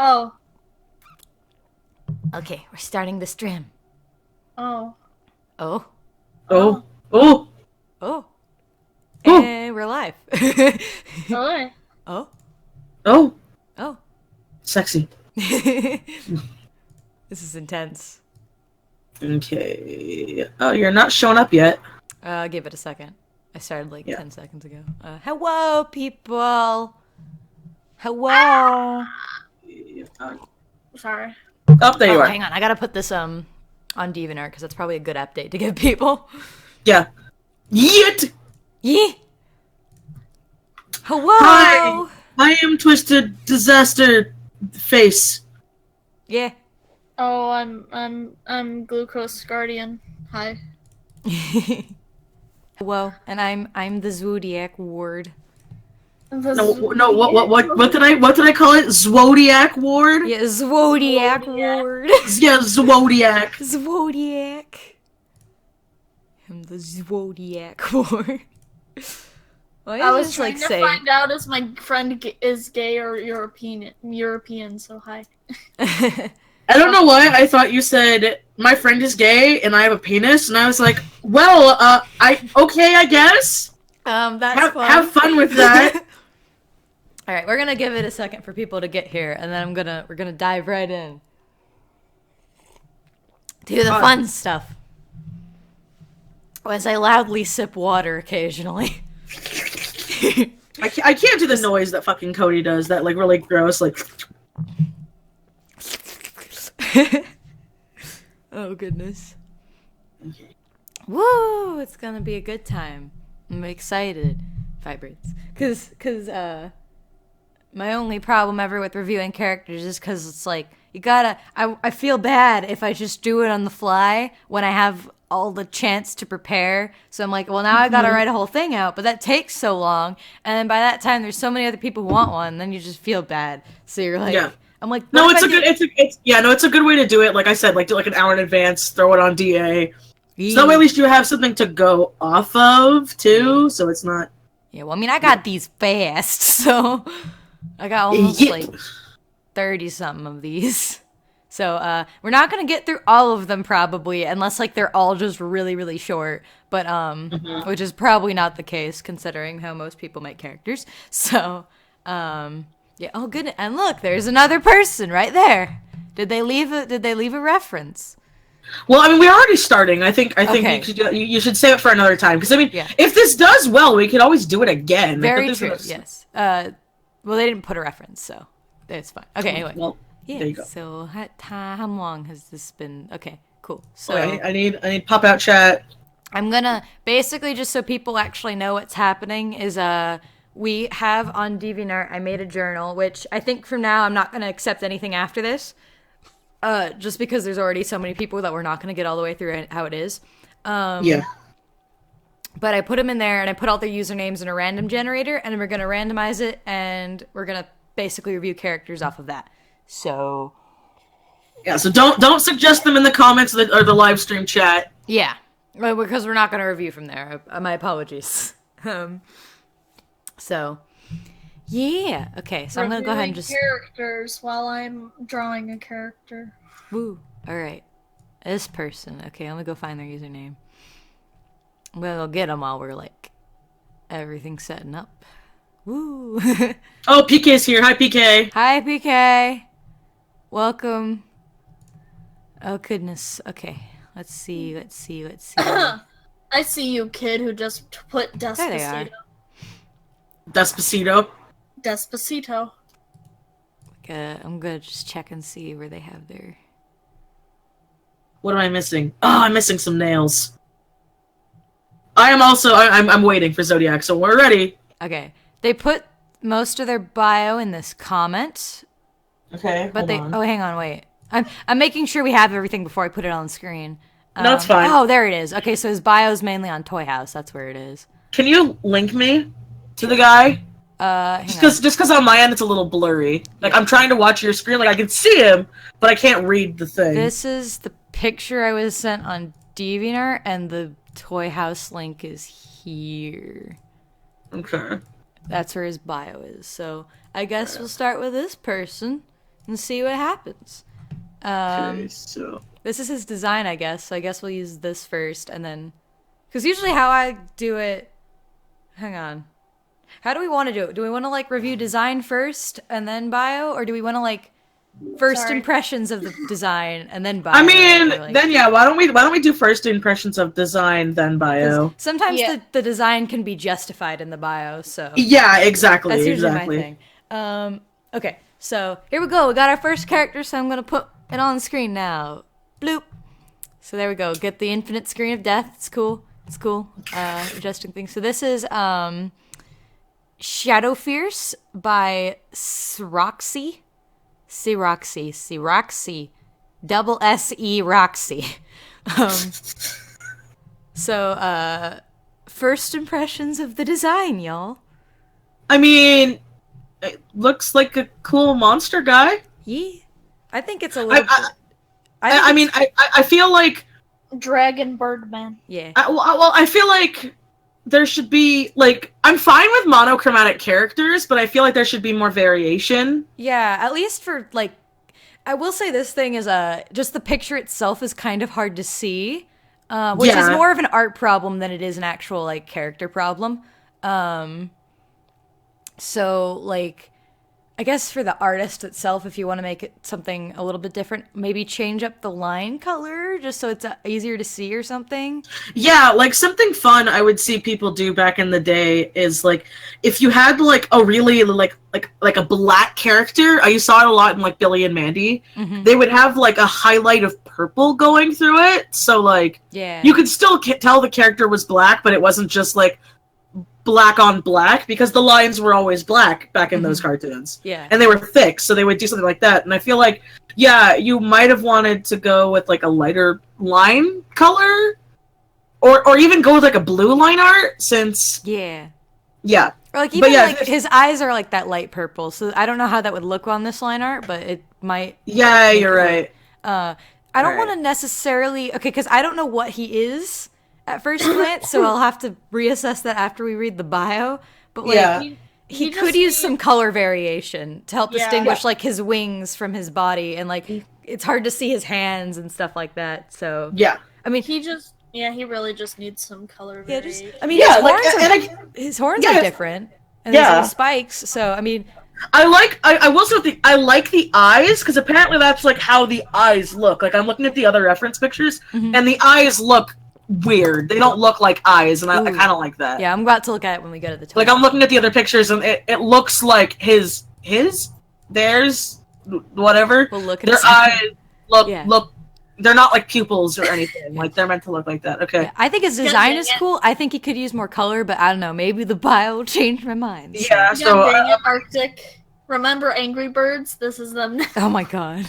Oh. Okay, we're starting the stream. Oh. Oh. Oh. Oh. Oh. And we're live. Oh. Oh. Oh. Oh. Sexy. This is intense. Okay. Oh, you're not showing up yet. Give it a second. I started like 10 seconds ago. Hello, people. Hello. Sorry. Oh, there you are. Hang on. I gotta put this on DeviantArt because that's probably a good update to give people. Yeah. Yeet! Yeah. Hello. Hi. I am TwistedDisaster face. Yeah. Oh, I'm GlucoseGuardian. Hi. Hello, and I'm the Zodiac Ward. No, what did I call it? Zwodiac Ward? Yeah, Zodiac Ward. Yeah, Zwodiac. Zodiac. I'm the Zodiac Ward. I was trying to find out if my friend is gay or European, so hi. I don't know why I thought you said my friend is gay and I have a penis, and I was like, well, I guess. That's fun. Have fun with that. All right, we're gonna give it a second for people to get here, and then we're gonna dive right in to the fun stuff. As I loudly sip water occasionally. I can't do the noise that fucking Cody does. That like really gross, like. Oh goodness. Okay. Woo! It's gonna be a good time. I'm excited. Vibrates. Cause my only problem ever with reviewing characters is cause it's like you gotta I feel bad if I just do it on the fly when I have all the chance to prepare. So I'm like, well, now I gotta write a whole thing out, but that takes so long, and then by that time there's so many other people who want one, and then you just feel bad. So you're like, I'm like, no, it's a good way to do it. Like I said, like do like an hour in advance, throw it on DA. So that way at least you have something to go off of too. So it's not. Yeah, well, I mean, I got these fast, so I got almost like 30 something of these. So we're not gonna get through all of them probably, unless like they're all just really, really short. But which is probably not the case considering how most people make characters. So yeah. Oh, good. And look, there's another person right there. Did they leave a reference? Well, I mean, we're already starting. I think Okay. you should save it for another time. Because I mean, if this does well, we could always do it again. Very true. Yes. Well, they didn't put a reference, so it's fine. Okay. Anyway. Well, yeah. There you go. So how long has this been? Okay. Cool. So I need pop out chat. I'm gonna basically just so people actually know what's happening is we have on DeviantArt, I made a journal, which I think from now I'm not going to accept anything after this, just because there's already so many people that we're not going to get all the way through how it is. Yeah. But I put them in there, and I put all their usernames in a random generator, and we're going to randomize it, and we're going to basically review characters off of that. So... Yeah, so don't suggest them in the comments or the live stream chat. Yeah, because we're not going to review from there. My apologies. So, yeah. Okay, so I'm going to go ahead and just... characters while I'm drawing a character. Woo. All right. This person. Okay, I'm going to go find their username. I'm going to go get them while we're, like, everything's setting up. Woo. Oh, PK's here. Hi, PK. Hi, PK. Welcome. Oh, goodness. Okay. Let's see. I see you, kid, who just put Despacito. There they are. Despacito. Despacito. I'm gonna just check and see where they have their... What am I missing? Oh, I'm missing some nails. I'm waiting for Zodiac, so we're ready. Okay. They put most of their bio in this comment. Okay, But oh, hang on, wait. I'm making sure we have everything before I put it on the screen. No, it's fine. Oh, there it is. Okay, so his bio's mainly on Toy House. That's where it is. Can you link me to the guy? Just because on my end it's a little blurry. Like I'm trying to watch your screen, like I can see him, but I can't read the thing. This is the picture I was sent on DeviantArt, and the Toy House link is here. Okay. That's where his bio is. So I guess we'll start with this person. and see what happens. Okay, so this is his design, I guess. So I guess we'll use this first, and then, because usually how I do it. Hang on. How do we want to do it? Do we want to like review design first and then bio, or do we want to like first impressions of the design and then bio? I mean, like... then yeah. Why don't we do first impressions of design then bio? Sometimes the design can be justified in the bio. So yeah, exactly. That's usually my thing. Okay, so here we go. We got our first character, so I'm gonna put it on the screen now. Bloop. So there we go. Get the infinite screen of death. It's cool. It's cool. Adjusting things. So this is Shadow Fierce by Siroxy. Double S-E Roxy. So first impressions of the design, y'all. I mean, it looks like a cool monster guy. Yeah. I think it's a little I feel like Dragon Birdman. Yeah. I feel like there should be, like, I'm fine with monochromatic characters, but I feel like there should be more variation. Yeah, at least for, like, I will say this thing is, just the picture itself is kind of hard to see, which is more of an art problem than it is an actual, like, character problem. So, like, I guess for the artist itself, if you want to make it something a little bit different, maybe change up the line color just so it's easier to see or something. Yeah, like something fun I would see people do back in the day is like if you had like a really like a black character, you saw it a lot in like Billy and Mandy. Mm-hmm. They would have like a highlight of purple going through it, so like you could still tell the character was black, but it wasn't just like black on black, because the lines were always black back in those cartoons. Yeah. And they were thick, so they would do something like that. And I feel like, yeah, you might have wanted to go with like a lighter line color, or even go with like a blue line art, since yeah. Or like even like his eyes are like that light purple, so I don't know how that would look on this line art, but it might. Yeah, you're right. I don't want to necessarily because I don't know what he is at first glance, so I'll have to reassess that after we read the bio. But like, he could use some color variation to help distinguish like his wings from his body, and like it's hard to see his hands and stuff like that. So I mean, he really just needs some color variation. His horns are different, and there's spikes. So I mean, I will say I like the eyes, because apparently that's like how the eyes look. Like I'm looking at the other reference pictures, and the eyes look weird. They don't look like eyes, and I kind of like that. Yeah, I'm about to look at it when we go to the top. Like I'm looking at the other pictures, and it looks like theirs, whatever. We'll look at their eyes look. They're not like pupils or anything. Like they're meant to look like that. Okay. Yeah, I think his design is cool. I think he could use more color, but I don't know. Maybe the bio will change my mind. So. Yeah. So dang it, Arctic. Remember Angry Birds? This is them now. Oh my god.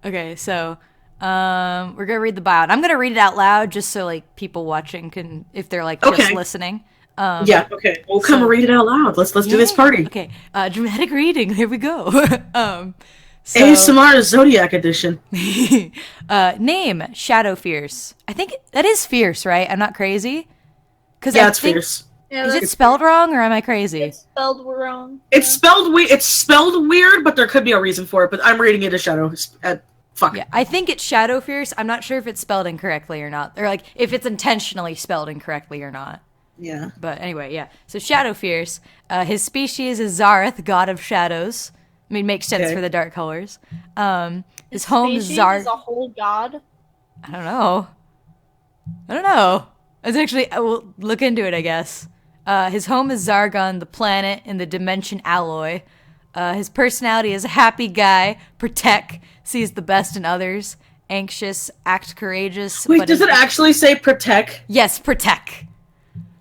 Okay, so. We're gonna read the bio. And I'm gonna read it out loud just so like people watching can, if they're like just listening. Okay. We'll come and read it out loud. Let's do this party. Okay. Dramatic reading. Here we go. ASMR Zodiac edition. Name Shadow Fierce. I think that is fierce, right? I'm not crazy. It's fierce. Yeah, is it spelled wrong, or am I crazy? It's spelled wrong. It's spelled weird, but there could be a reason for it. But I'm reading it as Shadow. Fuck. Yeah, I think it's Shadow Fierce. I'm not sure if it's spelled incorrectly or not. Or like if it's intentionally spelled incorrectly or not. Yeah. But anyway, yeah. So Shadow Fierce. His species is Zareth, god of shadows. I mean, makes sense for the dark colors. His home is is a whole god? I don't know. It's actually, I will look into it, I guess. His home is Zargon, the planet in the dimension Alloy. His personality is a happy guy, protect, sees the best in others, anxious, act courageous. Wait, does it actually say protect? Yes, protect.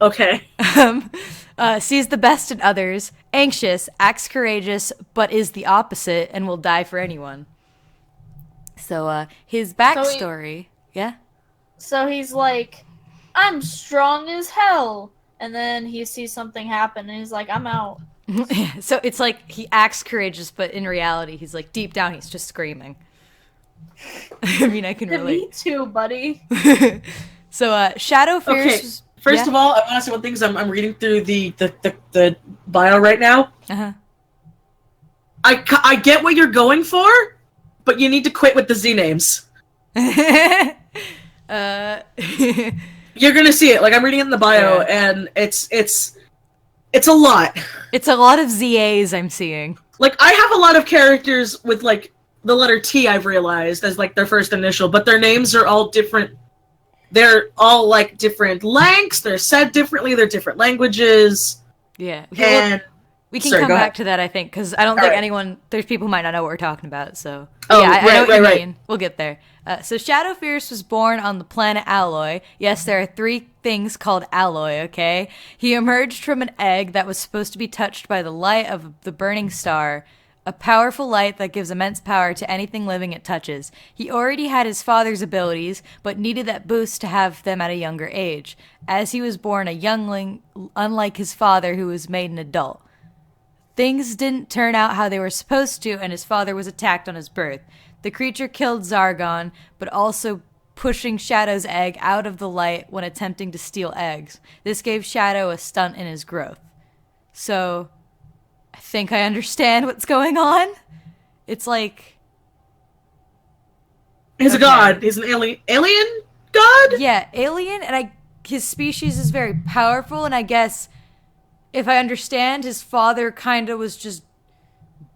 Okay. Sees the best in others, anxious, acts courageous, but is the opposite and will die for anyone. So, his backstory, So he's like, I'm strong as hell. And then he sees something happen and he's like, I'm out. So it's like he acts courageous, but in reality, he's like deep down, he's just screaming. I mean, I can relate. Me too, buddy. So, Shadow Fierce. Okay. First of all, I want to say one thing, because I'm reading through the bio right now. I get what you're going for, but you need to quit with the Z names. You're gonna see it. Like, I'm reading it in the bio, and it's a lot. It's a lot of ZAs I'm seeing. Like, I have a lot of characters with, like, the letter T, I've realized, as, like, their first initial, but their names are all different. They're all, like, different lengths, they're said differently, they're different languages. Yeah. And... We can come back to that, I think, because I don't think anyone... There's people who might not know what we're talking about, so... Oh, yeah, I know what you right. mean. We'll get there. So Shadow Fierce was born on the planet Alloy. Yes, there are 3 things called Alloy, okay? He emerged from an egg that was supposed to be touched by the light of the burning star, a powerful light that gives immense power to anything living it touches. He already had his father's abilities, but needed that boost to have them at a younger age. As he was born a youngling, unlike his father, who was made an adult. Things didn't turn out how they were supposed to, and his father was attacked on his birth. The creature killed Zargon, but also pushing Shadow's egg out of the light when attempting to steal eggs. This gave Shadow a stunt in his growth. So, I think I understand what's going on. It's like... He's a god. He's an alien god? Yeah, alien, and his species is very powerful, and I guess... If I understand, his father kind of was just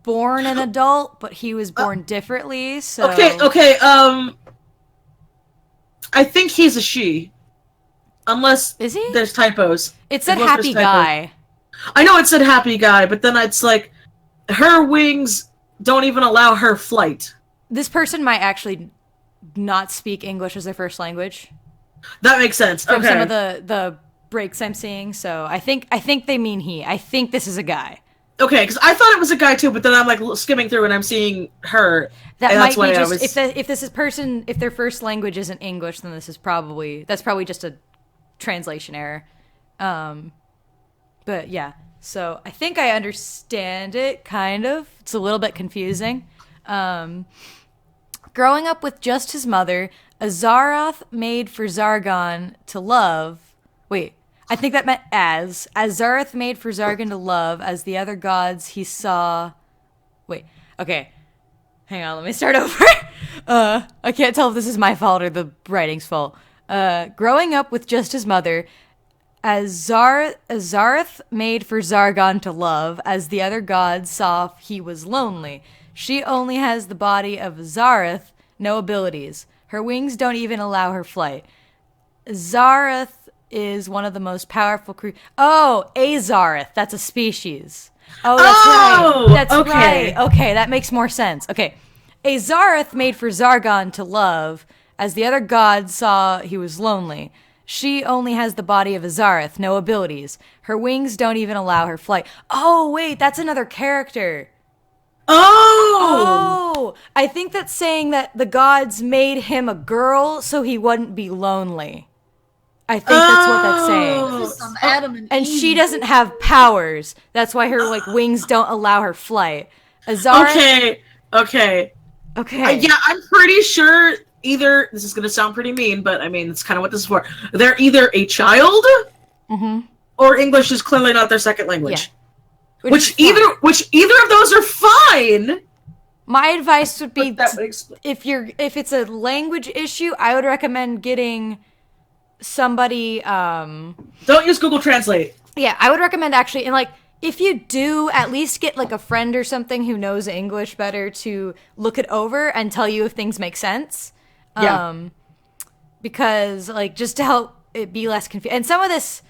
born an adult, but he was born differently, so... Okay, I think he's a she. Unless is he? There's typos. It said happy guy. I know it said happy guy, but then it's like, her wings don't even allow her flight. This person might actually not speak English as their first language. That makes sense. From some of the breaks I'm seeing, so I think they mean he. I think this is a guy. Okay, because I thought it was a guy too, but then I'm like skimming through and I'm seeing her. That might be just if their first language isn't English, then that's probably just a translation error. But yeah, so I think I understand it kind of. It's a little bit confusing. Growing up with just his mother, Azaroth made for Zargon to love. Wait. I think that meant as Zareth made for Zargon to love, as the other gods he saw... Wait, okay. Hang on, let me start over. I can't tell if this is my fault or the writing's fault. Growing up with just his mother, as Zareth made for Zargon to love, as the other gods saw he was lonely. She only has the body of Zareth, no abilities. Her wings don't even allow her flight. Zareth is one of the most powerful creatures. Oh, Azareth. That's a species. Oh, that's right. That's okay. right. Okay, that makes more sense. Okay. Azareth made for Zargon to love, as the other gods saw he was lonely. She only has the body of Azareth, no abilities. Her wings don't even allow her flight. Oh, wait, that's another character. Oh, I think that's saying that the gods made him a girl so he wouldn't be lonely. I think that's what that's saying. This is some Adam and Eve. She doesn't have powers. That's why her wings don't allow her flight. Azara. Okay. Yeah, I'm pretty sure either this is gonna sound pretty mean, but I mean it's kind of what this is for. They're either a child, or English is clearly not their second language. Yeah. Which either of those are fine. My advice would be if it's a language issue, I would recommend getting somebody don't use Google Translate. Yeah, I would recommend actually, and if you do, at least get a friend or something who knows English better to look it over and tell you if things make sense. Yeah. Because just to help it be less confusing. And some of this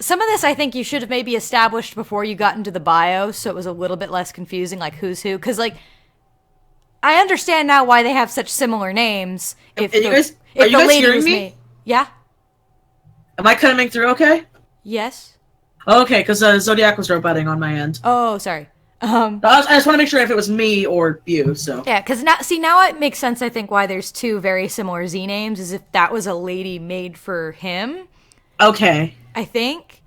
I think you should have maybe established before you got into the bio, so it was a little bit less confusing, who's who. Because I understand now why they have such similar names. If you guys hearing me? Yeah. Am I coming through okay? Yes. Okay, because Zodiac was roboting on my end. Oh, sorry. I just want to make sure if it was me or you, so. Yeah, because now it makes sense, I think, why there's 2 very similar Z names, is if that was a lady made for him. Okay. I think.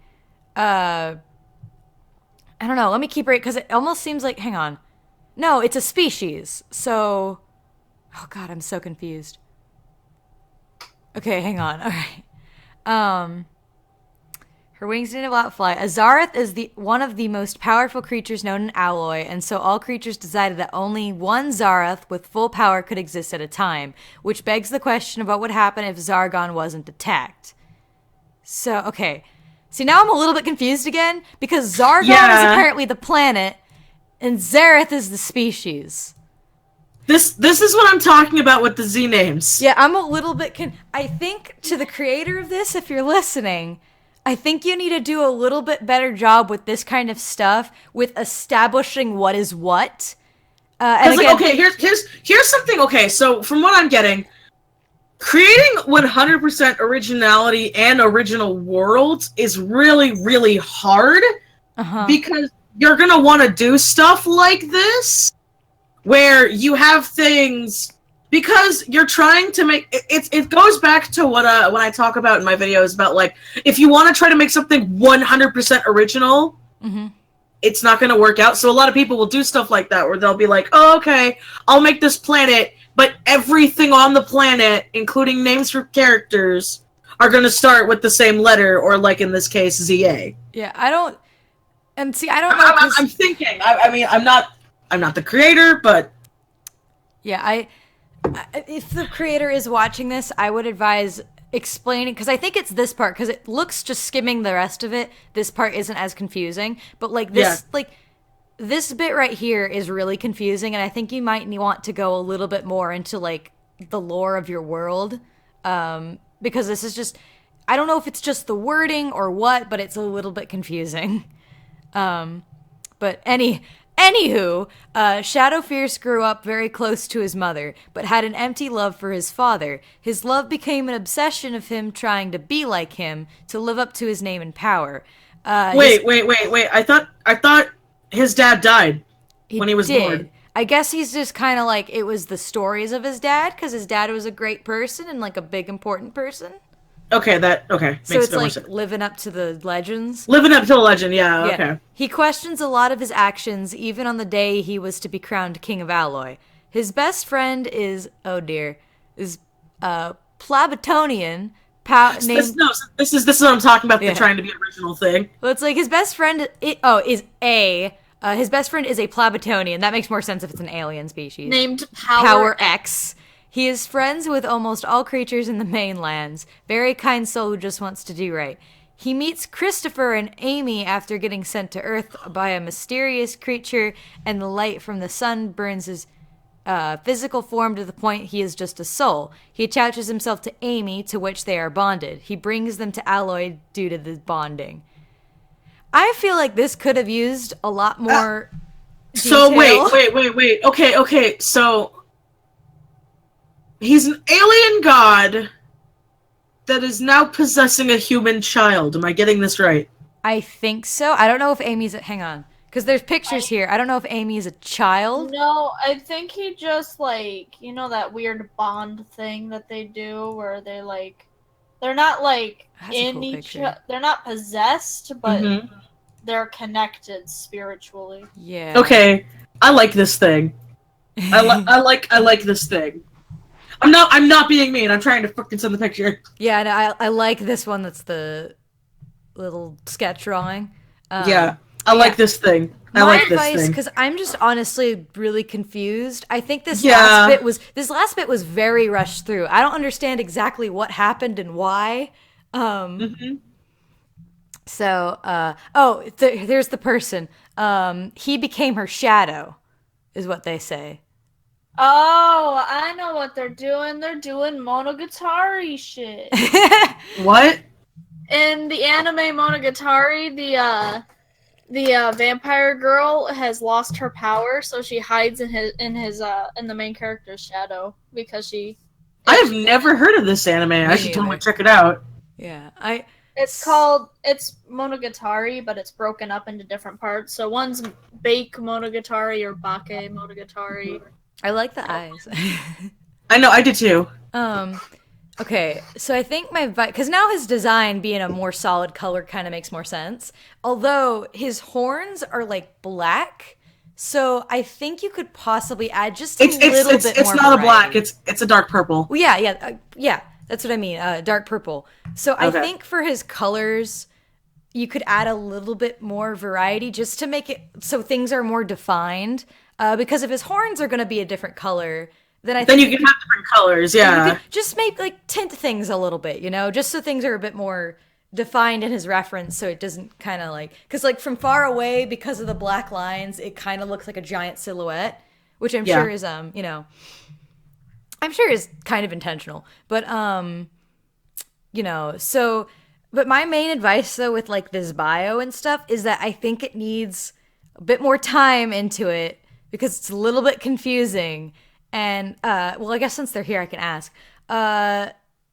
I don't know, let me keep it, because it almost seems like, hang on. No, it's a species, so... Oh god, I'm so confused. Okay, hang on, alright. Her wings didn't allow it to fly. Azarath is one of the most powerful creatures known in Alloy, and so all creatures decided that only one Zarath with full power could exist at a time, which begs the question of what would happen if Zargon wasn't attacked. So, okay. See, now I'm a little bit confused again, because Zargon is apparently the planet, and Zareth is the species. This is what I'm talking about with the Z names. Yeah, I'm a little bit I think, to the creator of this, if you're listening, I think you need to do a little bit better job with this kind of stuff, with establishing what is what. And again, okay, here's something. Okay, so from what I'm getting, creating 100% originality and original worlds is really, really hard because you're gonna want to do stuff like this, where you have things. Because you're trying to make it goes back to what when I talk about in my videos about, like, if you want to try to make something 100% original, it's not going to work out. So a lot of people will do stuff like that, where they'll be like, "Oh, okay, I'll make this planet, but everything on the planet, including names for characters, are going to start with the same letter, or like in this case, ZA." Yeah, I don't know. I'm thinking. I mean, I'm not the creator, but yeah, if the creator is watching this, I would advise explaining, because I think it's this part, because it looks, just skimming the rest of it, this part isn't as confusing, but like this, this bit right here is really confusing, and I think you might want to go a little bit more into like the lore of your world, because this is just, I don't know if it's just the wording or what, but it's a little bit confusing. But Anywho, Shadow Fierce grew up very close to his mother, but had an empty love for his father. His love became an obsession of him trying to be like him, to live up to his name and power. Wait. I thought his dad died when he was born. I guess he's just kind of like, it was the stories of his dad, because his dad was a great person and like a big important person. Okay, so it's like sense. Living up to the legends. Living up to the legend, yeah, okay. He questions a lot of his actions, even on the day he was to be crowned king of Alloy. His best friend is, Plabatonian. This is what I'm talking about. The trying to be original thing. Well, it's like his best friend. His best friend is a Plabatonian. That makes more sense if it's an alien species named Power X. He is friends with almost all creatures in the mainlands. Very kind soul who just wants to do right. He meets Christopher and Amy after getting sent to Earth by a mysterious creature, and the light from the sun burns his physical form to the point he is just a soul. He attaches himself to Amy, to which they are bonded. He brings them to Alloy due to the bonding. I feel like this could have used a lot more detail. So wait. Okay. So he's an alien god that is now possessing a human child. Am I getting this right? I think so. I don't know if Amy's... Hang on. Because there's pictures here. I don't know if Amy is a child. No, I think he just, like... You know that weird bond thing that they do where they, like... They're not, like, in each... They're not possessed, but they're connected spiritually. Yeah. Okay. I like this thing. I like this thing. I'm not being mean. I'm trying to fucking send the picture. Yeah, and I like this one. That's the little sketch drawing. I like this thing. My advice, because I'm just honestly really confused. I think this last bit was very rushed through. I don't understand exactly what happened and why. So, there's the person. He became her shadow, is what they say. Oh, I know what they're doing. They're doing Monogatari shit. What? In the anime Monogatari, the vampire girl has lost her power, so she hides in the main character's shadow because she. I have never heard of this anime. I should totally check it out. Yeah, it's Monogatari, but it's broken up into different parts. So one's Bake Monogatari or Bake Monogatari. I like the eyes. I know, I did too. Okay, so I think because now his design being a more solid color kind of makes more sense. Although his horns are like black, so I think you could possibly add just a little bit more. It's not a black. It's a dark purple. Well, yeah. That's what I mean. Dark purple. So I think for his colors, you could add a little bit more variety just to make it so things are more defined. Because if his horns are going to be a different color, then I think you can have different colors. Yeah, you could just make like tint things a little bit, just so things are a bit more defined in his reference, so it doesn't kind of like, because like from far away, because of the black lines, it kind of looks like a giant silhouette, which I'm sure is I'm sure is kind of intentional, but so. But my main advice, though, with, like, this bio and stuff is that I think it needs a bit more time into it because it's a little bit confusing. And, well, I guess since they're here, I can ask.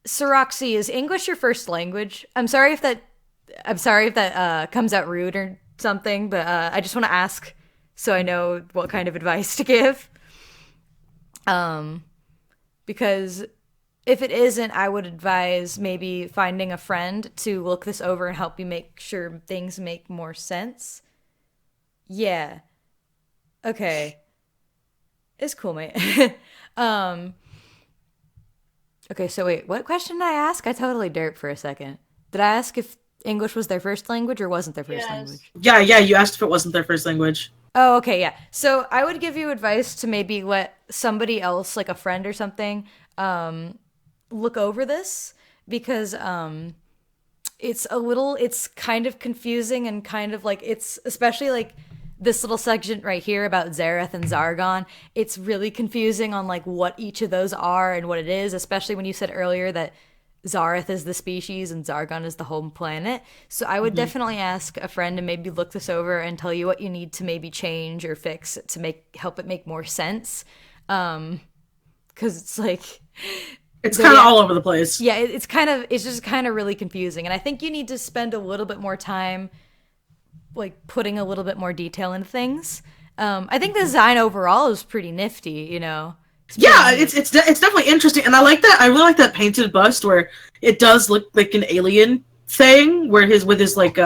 Soroxy, is English your first language? I'm sorry if that comes out rude or something, but I just want to ask so I know what kind of advice to give. Because if it isn't, I would advise maybe finding a friend to look this over and help you make sure things make more sense. Yeah. Okay. It's cool, mate. Okay, so wait, what question did I ask? I totally derped for a second. Did I ask if English was their first language or wasn't their first language? Yeah, you asked if it wasn't their first language. Oh, okay, yeah. So I would give you advice to maybe let somebody else, like a friend or something, look over this, because it's kind of confusing and kind of like, it's especially like this little section right here about Zareth and Zargon. It's really confusing on like what each of those are and what it is, especially when you said earlier that Zareth is the species and Zargon is the home planet. So I would definitely ask a friend to maybe look this over and tell you what you need to maybe change or fix to help it make more sense. 'Cause it's like, it's kind of all over the place. Yeah, it's just kind of really confusing. And I think you need to spend a little bit more time like putting a little bit more detail into things. I think the design overall is pretty nifty, It's definitely interesting, and I like that. I really like that painted bust where it does look like an alien thing, where his overbite.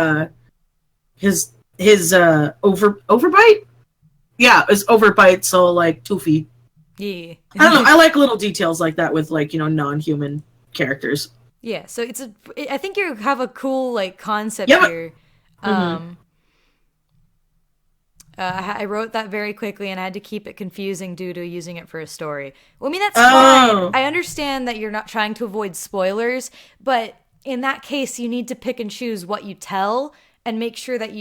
Yeah, his overbite, so like 2 feet. Yeah. I don't know. I like little details like that with like non-human characters. Yeah, so I think you have a cool like concept here. I wrote that very quickly, and I had to keep it confusing due to using it for a story. Well, I mean, that's fine. I understand that you're not trying to avoid spoilers, but in that case, you need to pick and choose what you tell and make sure that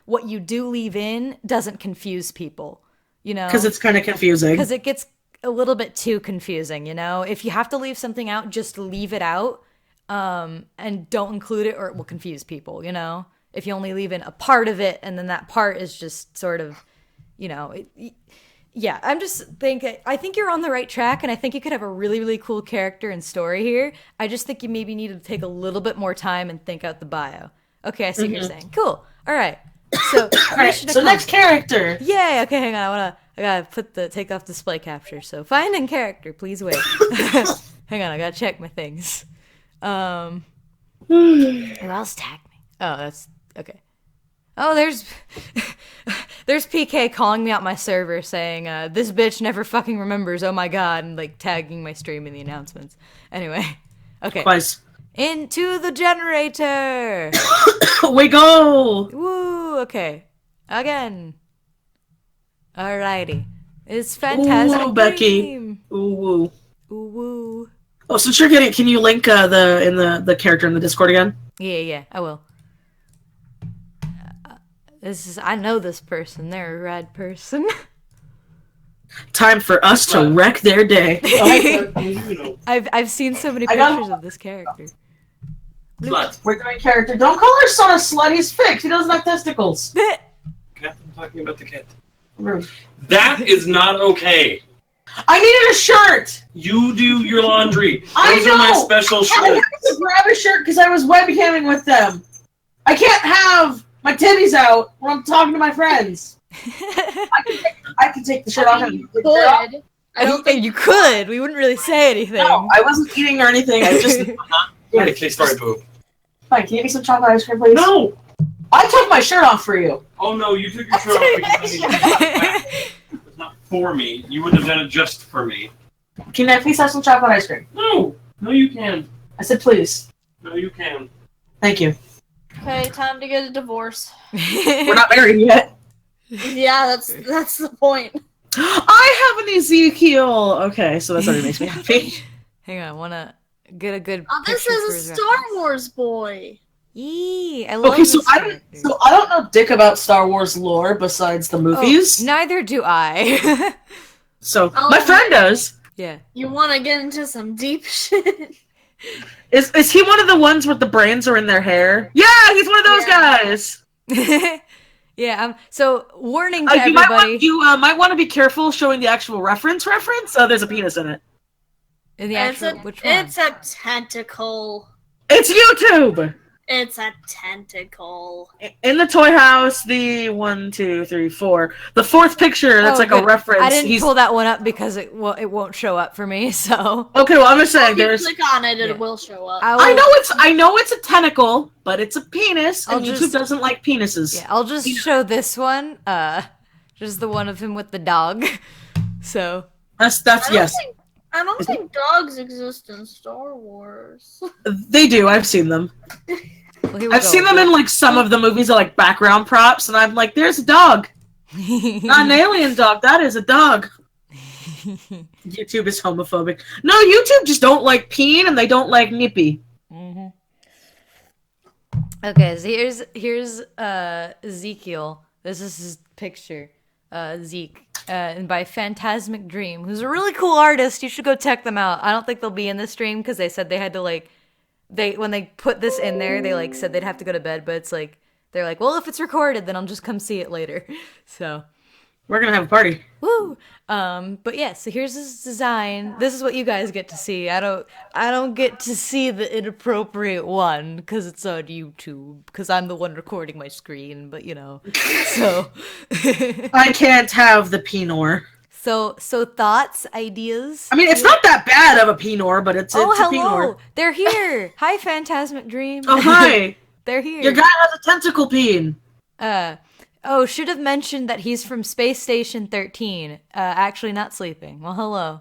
what you do leave in doesn't confuse people, Because it's kind of confusing. Because it gets a little bit too confusing, If you have to leave something out, just leave it out, and don't include it or it will confuse people, If you only leave in a part of it, and then that part is just sort of, yeah, I think you're on the right track, and I think you could have a really, really cool character and story here. I just think you maybe need to take a little bit more time and think out the bio. Okay, I see what you're saying. Cool. All right. So, so next character. Yay. Okay, hang on. I gotta take off display capture. So finding character, please wait. Hang on, I gotta check my things. Who else tagged me? Oh, that's okay. Oh, there's PK calling me out my server saying, this bitch never fucking remembers, oh my god, and like tagging my stream in the announcements. Anyway. Okay. Twice. Into the generator! We go! Woo! Okay. Again. Alrighty. It's fantastic. Ooh, Becky. Ooh, woo. Ooh, woo. Oh, since you're getting, can you link the character in the Discord again? Yeah, I will. I know this person. They're a rad person. Time for us to wreck their day. I've seen so many pictures of this character. Slut. We're doing character. Don't call our son a slut. He's fixed. He doesn't have testicles. Cat, I'm talking about the cat. That is not okay. I needed a shirt. You do your laundry. I Those know. are my special shirts. I had to grab a shirt because I was webcamming with them. I can't have my titties out when I'm talking to my friends. I can take the shirt off. You could. I don't think you could. We wouldn't really say anything. No, I wasn't eating or anything. I just. Okay, sorry, boo. Fine, can you get me some chocolate ice cream, please? No! I took my shirt off for you. Oh no, you took your shirt off because it's not for me. You wouldn't have done it just for me. Can I please have some chocolate ice cream? No! No, you can. I said please. No, you can. Thank you. Okay, time to get a divorce. We're not married yet. Yeah, that's the point. I have an Ezekiel. Okay, so that already makes me happy. Hang on, I wanna get a good Oh, this picture for is his a Star reference. Wars boy. Yee, I love Okay, this so character. I don't know dick about Star Wars lore besides the movies. Oh, neither do I. So my friend does. Yeah. You want to get into some deep shit? Is he one of the ones with the brains are in their hair? Yeah, he's one of those guys. Yeah. So warning to everybody. You might want to be careful showing the actual reference. Oh, there's a penis in it. In the actual, which one? It's a tentacle. It's YouTube. It's a tentacle. In the toy house, the 1, 2, 3, 4. The fourth picture, that's like good. a reference. I didn't pull that one up because it won't show up for me, so. Okay, well, I'm just saying If you there's... click on it, it will show up. I know it's a tentacle, but it's a penis, and YouTube doesn't like penises. Yeah, I'll just show this one, just the one of him with the dog, so. That's yes. I don't think dogs exist in Star Wars. They do, I've seen them. Well, I've seen them in, like, some of the movies are, like, background props, and I'm like, there's a dog. Not an alien dog, that is a dog. YouTube is homophobic. No, YouTube just don't like peen, and they don't like nippy. Mm-hmm. Okay, so here's Ezekiel. This is his picture. Zeke. And by Phantasmic Dream, who's a really cool artist. You should go check them out. I don't think they'll be in the stream, because they said they had to, like... when they put this in there, they like said they'd have to go to bed, but it's like they're like, well, if it's recorded, then I'll just come see it later. So we're gonna have a party. Woo! But yeah, so here's his design. This is what you guys get to see. I don't get to see the inappropriate one because it's on YouTube. Because I'm the one recording my screen, but you know, so I can't have the penor. So thoughts, ideas? I mean, it's not that bad of a penor, but it's hello. a penor. They're here. Hi, Phantasmic Dream. Oh, hi. They're here. Your guy has a tentacle peen. Should have mentioned that he's from Space Station 13. Actually not sleeping. Well, hello.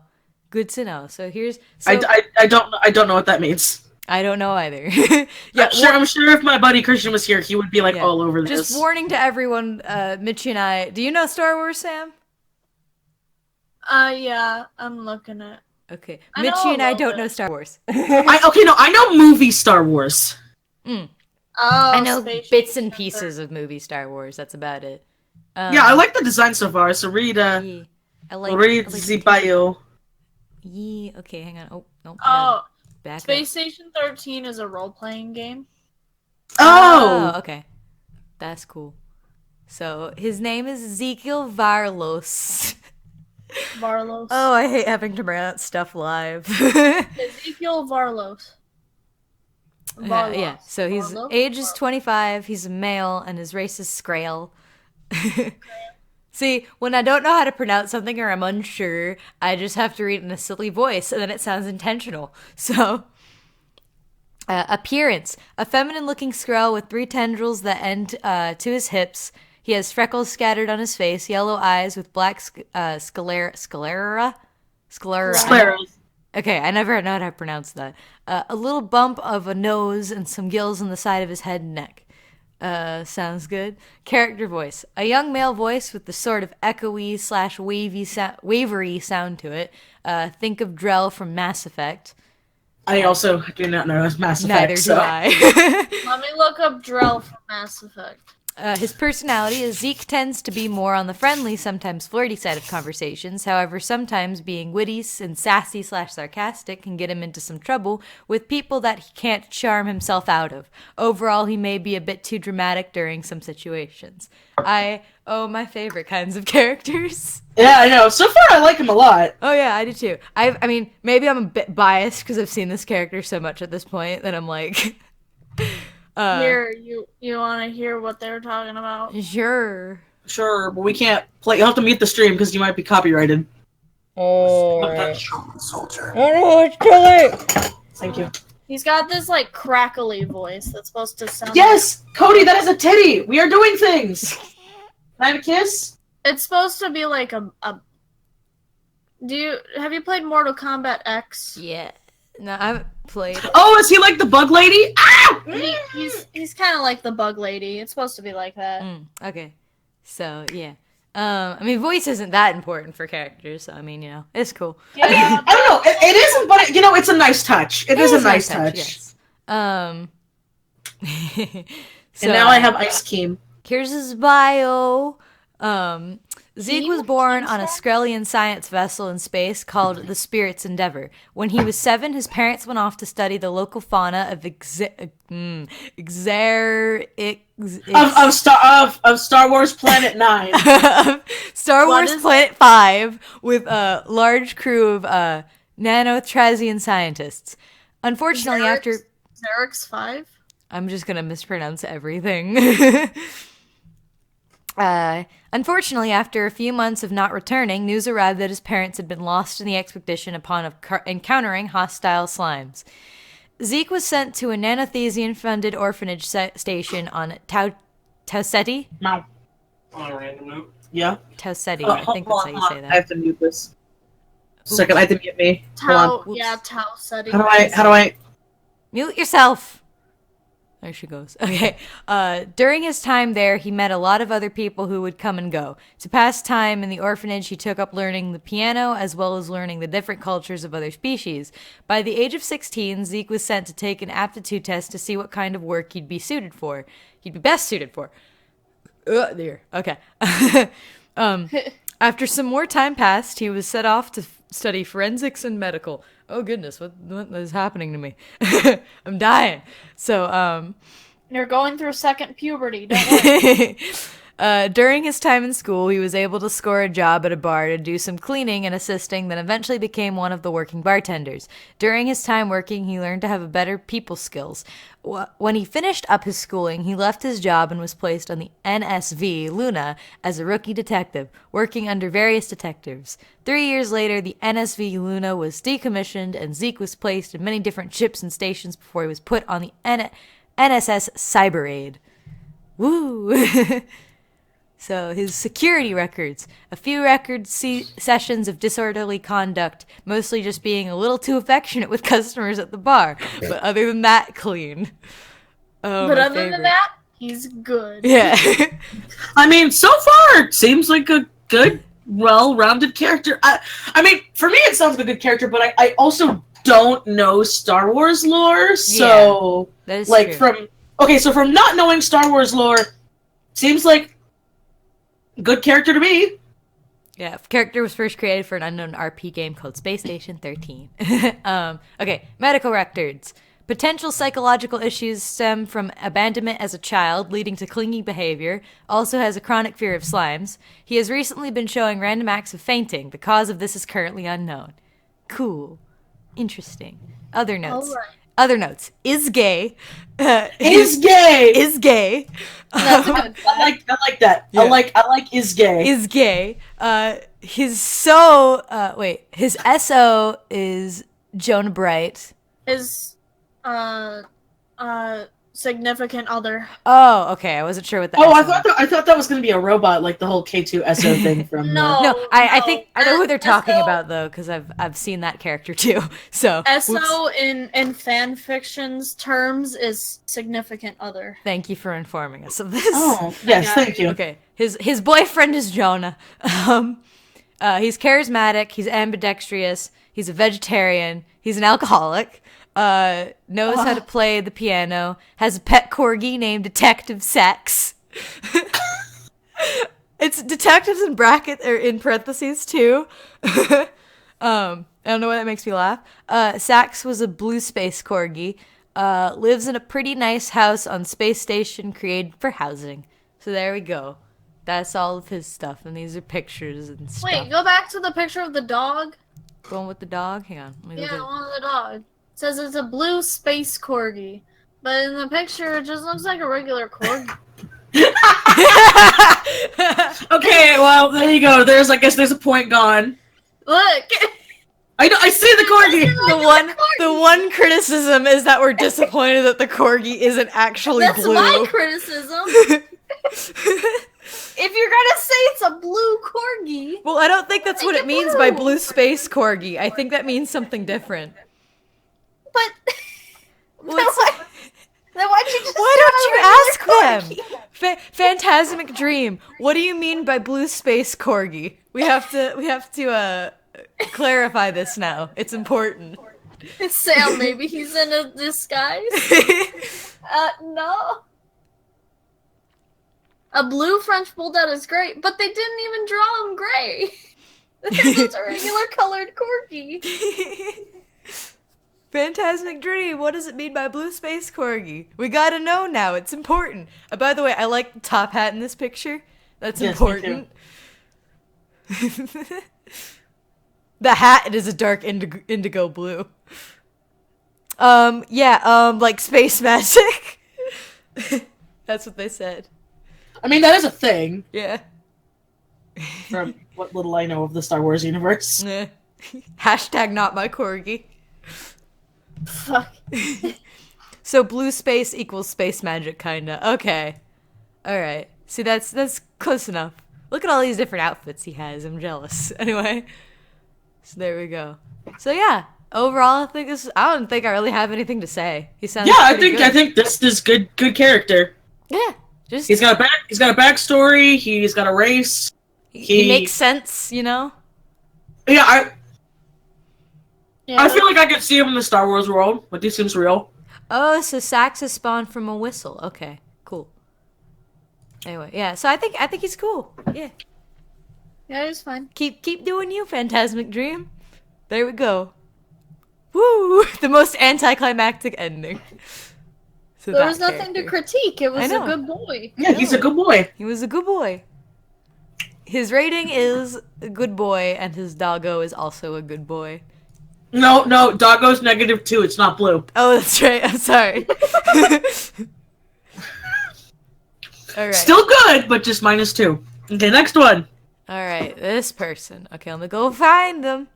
Good to know. So here's... I don't know what that means. I don't know either. Yeah, I'm sure if my buddy Christian was here, he would be like all over this. Just warning to everyone, Mitchie and I... Do you know Star Wars, Sam? Yeah, I'm looking at. Okay, Mitchie and I don't know Star Wars. I know movie Star Wars. Oh, I know bits and pieces of movie Star Wars. That's about it. Yeah, I like the design so far. So read the bio. Yeah. Okay, hang on. Oh no. Back Space Station 13 is a role-playing game. Oh, okay, that's cool. So his name is Ezekiel Varlos. Varlos. Oh, I hate having to pronounce stuff live. Ezekiel Varlos. Yeah, so his age is 25, he's a male, and his race is Skrael. See, when I don't know how to pronounce something or I'm unsure, I just have to read in a silly voice, and then it sounds intentional. So, appearance. A feminine-looking Skrael with 3 tendrils that end to his hips. He has freckles scattered on his face, yellow eyes with black sclera. Okay, I never know how to pronounce that. A little bump of a nose and some gills on the side of his head and neck. Sounds good. Character voice. A young male voice with the sort of echoey / wavery sound to it. Think of Drell from Mass Effect. I also do not know Mass Effect. Neither do I. Let me look up Drell from Mass Effect. His personality is Zeke tends to be more on the friendly, sometimes flirty side of conversations. However, sometimes being witty and sassy / sarcastic can get him into some trouble with people that he can't charm himself out of. Overall, he may be a bit too dramatic during some situations. My favorite kinds of characters. Yeah, I know. So far, I like him a lot. Oh yeah, I do too. I mean, maybe I'm a bit biased because I've seen this character so much at this point that I'm like... Here, you want to hear what they're talking about? Sure, but we can't play. You'll have to mute the stream because you might be copyrighted. Oh, soldier. Oh, it's too late. Thank you. He's got this like crackly voice that's supposed to sound. Yes, Cody, that is a titty. We are doing things. Can I have a kiss? It's supposed to be like a. Have you played Mortal Kombat X? Yeah. No, played. Oh, is he like the bug lady? Ah! He's kind of like the bug lady. It's supposed to be like that. Okay, so yeah. I mean, voice isn't that important for characters. So, I mean, you know, it's cool. Yeah, I don't know. It isn't, but you know, it's a nice touch. It is a nice touch. Yes. So, and now I have Ice Cream. Here's his bio. Zeke was born on a Skrellian science vessel in space called the Spirit's Endeavor. When he was 7, his parents went off to study the local fauna of Star Wars Planet 9. Star Wars Planet 5 with a large crew of nanotrazian scientists. Unfortunately, after Xerix 5? I'm just going to mispronounce everything. Unfortunately, after a few months of not returning, news arrived that his parents had been lost in the expedition upon encountering hostile slimes. Zeke was sent to a nanothesian-funded orphanage station on Tauseti? No. On a random note. Yeah? Tauseti, I think that's how you say that. I have to mute this. Second, I have to mute me. Tauseti. How do I... Mute yourself! There she goes. Okay. During his time there, he met a lot of other people who would come and go. To pass time in the orphanage, he took up learning the piano as well as learning the different cultures of other species. By the age of 16, Zeke was sent to take an aptitude test to see what kind of work he'd be suited for. He'd be best suited for. There. Okay. After some more time passed, he was set off to study forensics and medical. Oh goodness, what is happening to me? I'm dying. So, you're going through second puberty, don't worry. During his time in school, he was able to score a job at a bar to do some cleaning and assisting, then eventually became one of the working bartenders. During his time working, he learned to have better people skills. When he finished up his schooling, he left his job and was placed on the NSV Luna as a rookie detective, working under various detectives. 3 years later, the NSV Luna was decommissioned, and Zeke was placed in many different ships and stations before he was put on the NSS Cyber Aid. Woo! So his security records, a few record sessions of disorderly conduct, mostly just being a little too affectionate with customers at the bar. But other than that, clean. Oh, but other than that, he's good. Yeah. I mean, so far, it seems like a good, well-rounded character. I mean, for me, it sounds like a good character, but I also don't know Star Wars lore, so... Yeah, that is like, true. from not knowing Star Wars lore, seems like good character to me. Yeah, character was first created for an unknown RP game called Space Station 13. Okay, medical records. Potential psychological issues stem from abandonment as a child, leading to clingy behavior. Also has a chronic fear of slimes. He has recently been showing random acts of fainting. The cause of this is currently unknown. Cool. Interesting. Other notes. All right. Other notes. Is gay. Is gay. Is gay. That's a good I like that. Yeah. I like is gay. Is gay. His SO is Jonah Bright. His significant other. Oh, okay. I wasn't sure what that. Oh, I thought that was gonna be a robot, like the whole K2SO thing from. No, I think I know who they're talking about though, because I've seen that character too. So SO in fan fiction's terms is significant other. Thank you for informing us of this. Oh yes, thank you. Okay, his boyfriend is Jonah. He's charismatic. He's ambidextrous. He's a vegetarian. He's an alcoholic. Knows how to play the piano, has a pet corgi named Detective Sex. It's detectives in bracket or in parentheses too. I don't know why that makes me laugh. Sax was a blue space corgi. Lives in a pretty nice house on space station created for housing. So there we go. That's all of his stuff, and these are pictures and stuff. Wait, go back to the picture of the dog. Going with the dog? Hang on. Let me look at One of the dog. It says it's a blue space corgi. But in the picture, it just looks like a regular corgi. Okay, well, there you go. I guess there's a point gone. Look! I see the corgi! The one criticism is that we're disappointed that the corgi isn't actually That's blue. my criticism! If you're gonna say it's a blue corgi... Well, I don't think that's what Make it it means blue. by blue space corgi. I think that means something different. But What's... then why'd you just Why don't you ask them? corgi? Phantasmic Dream. What do you mean by blue space corgi? We have to clarify this now. It's important. Sam, maybe he's in a disguise. No. A blue French bulldog is great, but they didn't even draw him gray. This is a regular colored corgi. Phantasmic Dream. What does it mean by blue space corgi? We gotta know now. It's important. By the way, I like the top hat in this picture. That's important. The hat, it is a dark indigo blue. Like space magic. That's what they said. I mean, that is a thing. Yeah. From what little I know of the Star Wars universe. Yeah. Hashtag not my corgi. Fuck. So blue space equals space magic, kinda. Okay. Alright. See, that's close enough. Look at all these different outfits he has. I'm jealous. Anyway. So there we go. So yeah. Overall, I don't think I really have anything to say. He sounds I think this is good character. Yeah. He's got a backstory, he's got a race. He makes sense, you know? Yeah, I feel like I could see him in the Star Wars world. Like, this seems real. Oh, so Sax is spawned from a whistle. Okay, cool. Anyway, yeah. So I think he's cool. Yeah. Yeah, it's fine. Keep doing you, Phantasmic Dream. There we go. Woo! The most anticlimactic ending. So there was nothing to critique. It was a good boy. Yeah, he's a good boy. He was a good boy. His rating is a good boy, and his doggo is also a good boy. No, doggo's -2. It's not blue. Oh, that's right. I'm sorry. All right. Still good, but just -2. Okay, next one. All right, this person. Okay, let me go find them.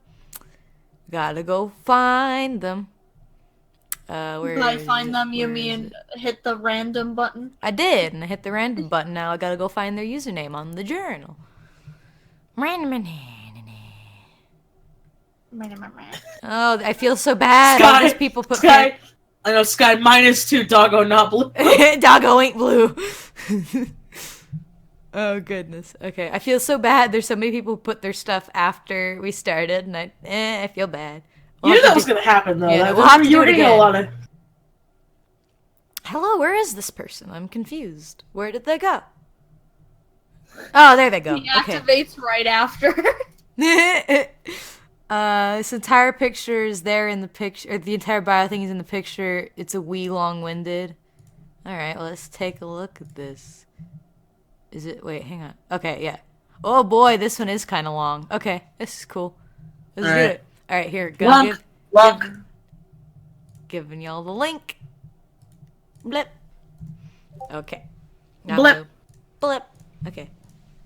Gotta go find them. Where When I find them, you mean hit the random button? I did, and I hit the random button. Now I gotta go find their username on the journal. Oh, I feel so bad. All these people put Sky. I know, Sky -2. Doggo not blue. Doggo ain't blue. Oh goodness. Okay, I feel so bad. There's so many people who put their stuff after we started, and I feel bad. You knew that was gonna happen, though. Yeah, we'll have to do it again. A lot of... Hello, where is this person? I'm confused. Where did they go? Oh, there they go. He activates right after. This entire picture is there in the picture. Or the entire bio thing is in the picture. It's a wee long-winded. Alright, well, let's take a look at this. Is it? Wait, hang on. Okay, yeah. Oh boy, this one is kind of long. Okay, this is cool. Let's do it. Alright, here. Go. Giving y'all the link. Blip. Okay. Now Blip. Blip. Okay.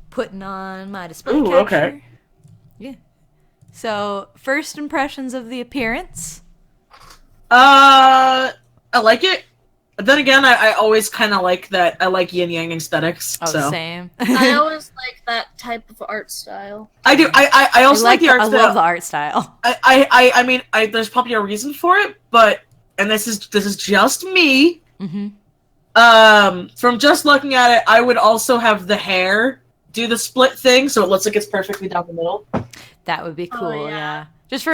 Putting on my display Ooh, capture. okay. Yeah. So, first impressions of the appearance? I like it. But then again, I always kind of like that. I like yin-yang aesthetics. Oh, so. same. I always like that type of art style. I do. I also like the art style. I love the art style. I mean, there's probably a reason for it, but this is just me. Mm-hmm. From just looking at it, I would also have the hair do the split thing, so it looks like it's perfectly down the middle. That would be cool. Oh, yeah. Just for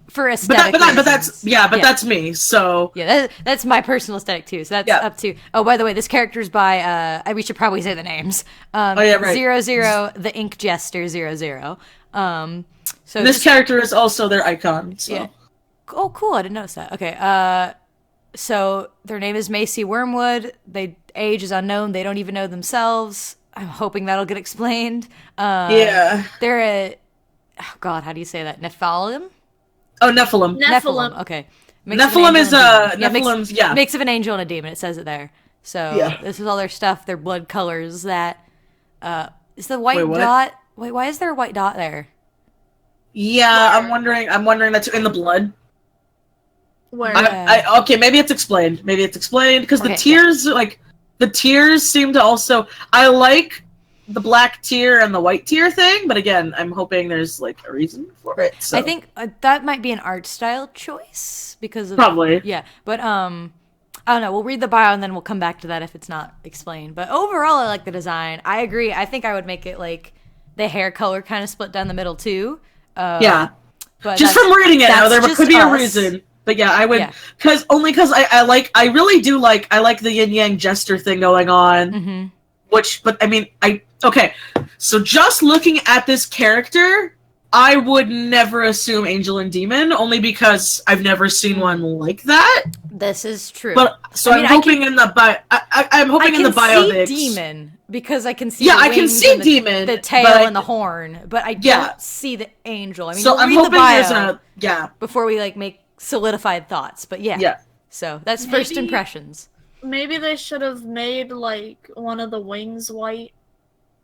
for aesthetic. That's me. So yeah, that's my personal aesthetic too. So that's up to. Oh, by the way, this character's by. We should probably say the names. 00, the Ink Jester 00. So this character is also their icon. So. Yeah. Oh, cool! I didn't notice that. Okay. So their name is Macy Wormwood. Age is unknown. They don't even know themselves. I'm hoping that'll get explained. Yeah. They're a. Oh God, how do you say that? Nephilim? Oh, Nephilim. Nephilim. Okay. Nephilim is Nephilim's mix of an angel and a demon. It says it there. So this is all their stuff. Their blood colors. That is the white dot. Wait, why is there a white dot there? Yeah, I'm wondering that's in the blood. Where? Okay, maybe it's explained. Because the tears, the tears seem to also. I like the black tier and the white tier thing, but again, I'm hoping there's like a reason for it. So. I think that might be an art style choice because of probably. Yeah, but I don't know. We'll read the bio and then we'll come back to that if it's not explained. But overall, I like the design. I agree. I think I would make it like the hair color kind of split down the middle too. Yeah. But just from reading it now, there could be a reason. But yeah, I would because I really do like the yin yang jester thing going on. Mm-hmm. But I mean, okay. So just looking at this character, I would never assume angel and demon, only because I've never seen one like that. This is true. But so I'm hoping in the bio. I'm hoping in the bio. I can see demon because I can see. Yeah, I can see demon, the tail and the horn, but I don't see the angel. I mean, so I'm hoping there's before we like make solidified thoughts. But yeah. So that's first impressions. Maybe they should have made like one of the wings white.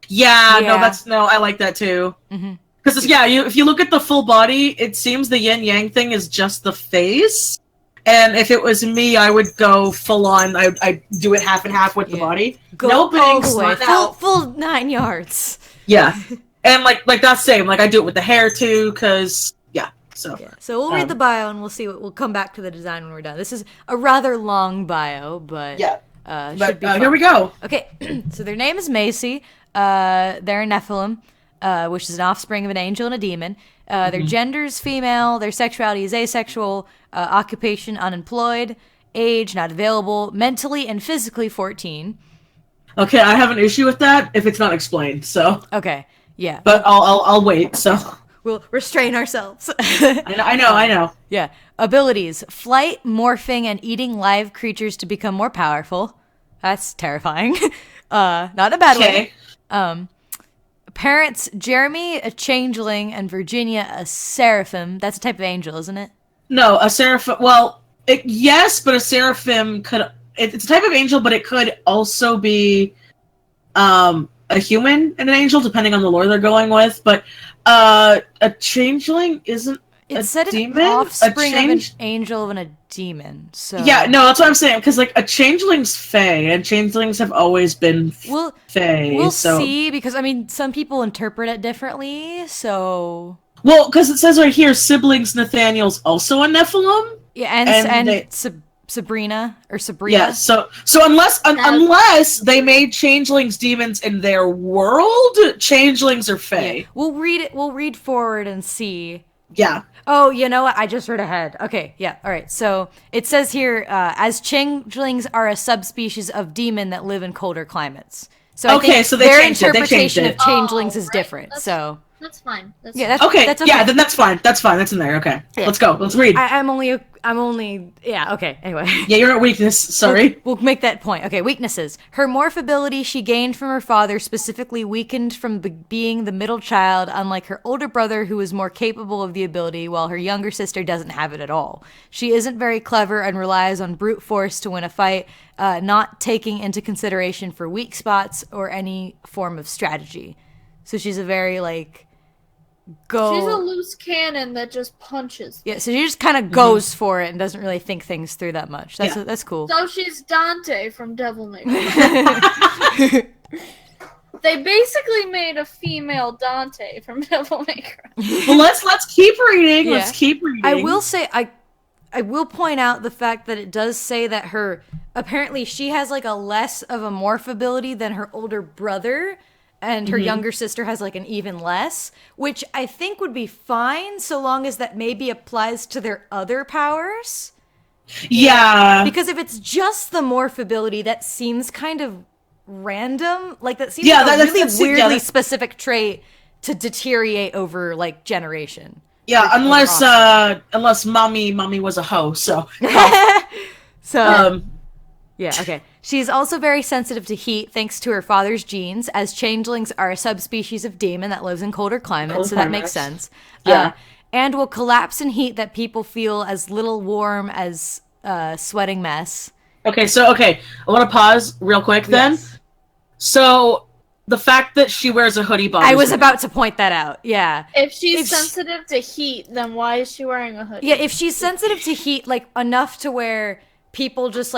Yeah. No, I like that too. Mm-hmm. Because if you look at the full body, it seems the yin yang thing is just the face. And if it was me, I would go full on. I'd do it half and half with the body. Go all the way, full 9 yards. Yeah, and like that's same. Like I do it with the hair too, because So we'll read the bio and we'll come back to the design when we're done. This is a rather long bio, but should be fun. Here we go. Okay, so their name is Macy. They're a Nephilim. Which is an offspring of an angel and a demon. Their gender is female. Their sexuality is asexual. Occupation, unemployed. Age, not available. Mentally and physically, 14. Okay, I have an issue with that if it's not explained, so... Okay, yeah. But I'll wait, so... We'll restrain ourselves. I know. Yeah. Abilities. Flight, morphing, and eating live creatures to become more powerful. That's terrifying. Not a bad way. Parents, Jeremy, a changeling, and Virginia, a seraphim. That's a type of angel, isn't it? No, a seraphim... Well, yes, but a seraphim could... It's a type of angel, but it could also be a human and an angel, depending on the lore they're going with. But a changeling isn't It a said demon? an offspring of an angel and a demon. So yeah, no, that's what I'm saying. Because like a changeling's fae, and changelings have always been fae. We'll see, because I mean, some people interpret it differently. So because it says right here, siblings Nathaniel's also a Nephilim. Yeah, and Sabrina. Yeah, so unless they made changelings demons in their world, changelings are fae. Yeah. We'll read forward and see. Yeah. Oh, you know what? I just read ahead. Okay, yeah, all right. So it says here, as changelings are a subspecies of demon that live in colder climates. So I think so their interpretation of changelings is different. That's fine. That's okay. Yeah, then that's fine. That's in there. Okay, let's go. Let's read. I'm only. Yeah. Okay. Anyway. Yeah, you're at weakness. Sorry. We'll make that point. Okay. Weaknesses. Her morph ability she gained from her father, specifically weakened from being the middle child, unlike her older brother, who is more capable of the ability, while her younger sister doesn't have it at all. She isn't very clever and relies on brute force to win a fight, not taking into consideration for weak spots or any form of strategy. So she's a very She's a loose cannon that just punches. Yeah, so she just kind of goes for it and doesn't really think things through that much. That's cool. So she's Dante from Devil May Cry. They basically made a female Dante from Devil May Cry. Well, let's keep reading. Yeah. Let's keep reading. I will say I will point out the fact that it does say that apparently she has a less of a morph ability than her older brother. And her younger sister has an even less, which I think would be fine so long as that maybe applies to their other powers. Yeah. Because if it's just the morph ability, that seems kind of random. That seems a really weirdly specific trait to deteriorate over generation. Yeah, unless mommy was a hoe, so. Yeah, okay. She's also very sensitive to heat thanks to her father's genes, as changelings are a subspecies of demon that lives in colder climates, so that makes sense. Yeah. And will collapse in heat that people feel as little warm as sweating mess. Okay, I want to pause real quick then. Yes. So, the fact that she wears a hoodie bothers I was about to point that out, yeah. If she's sensitive to heat, then why is she wearing a hoodie? Yeah, if she's sensitive to heat, enough to where people just,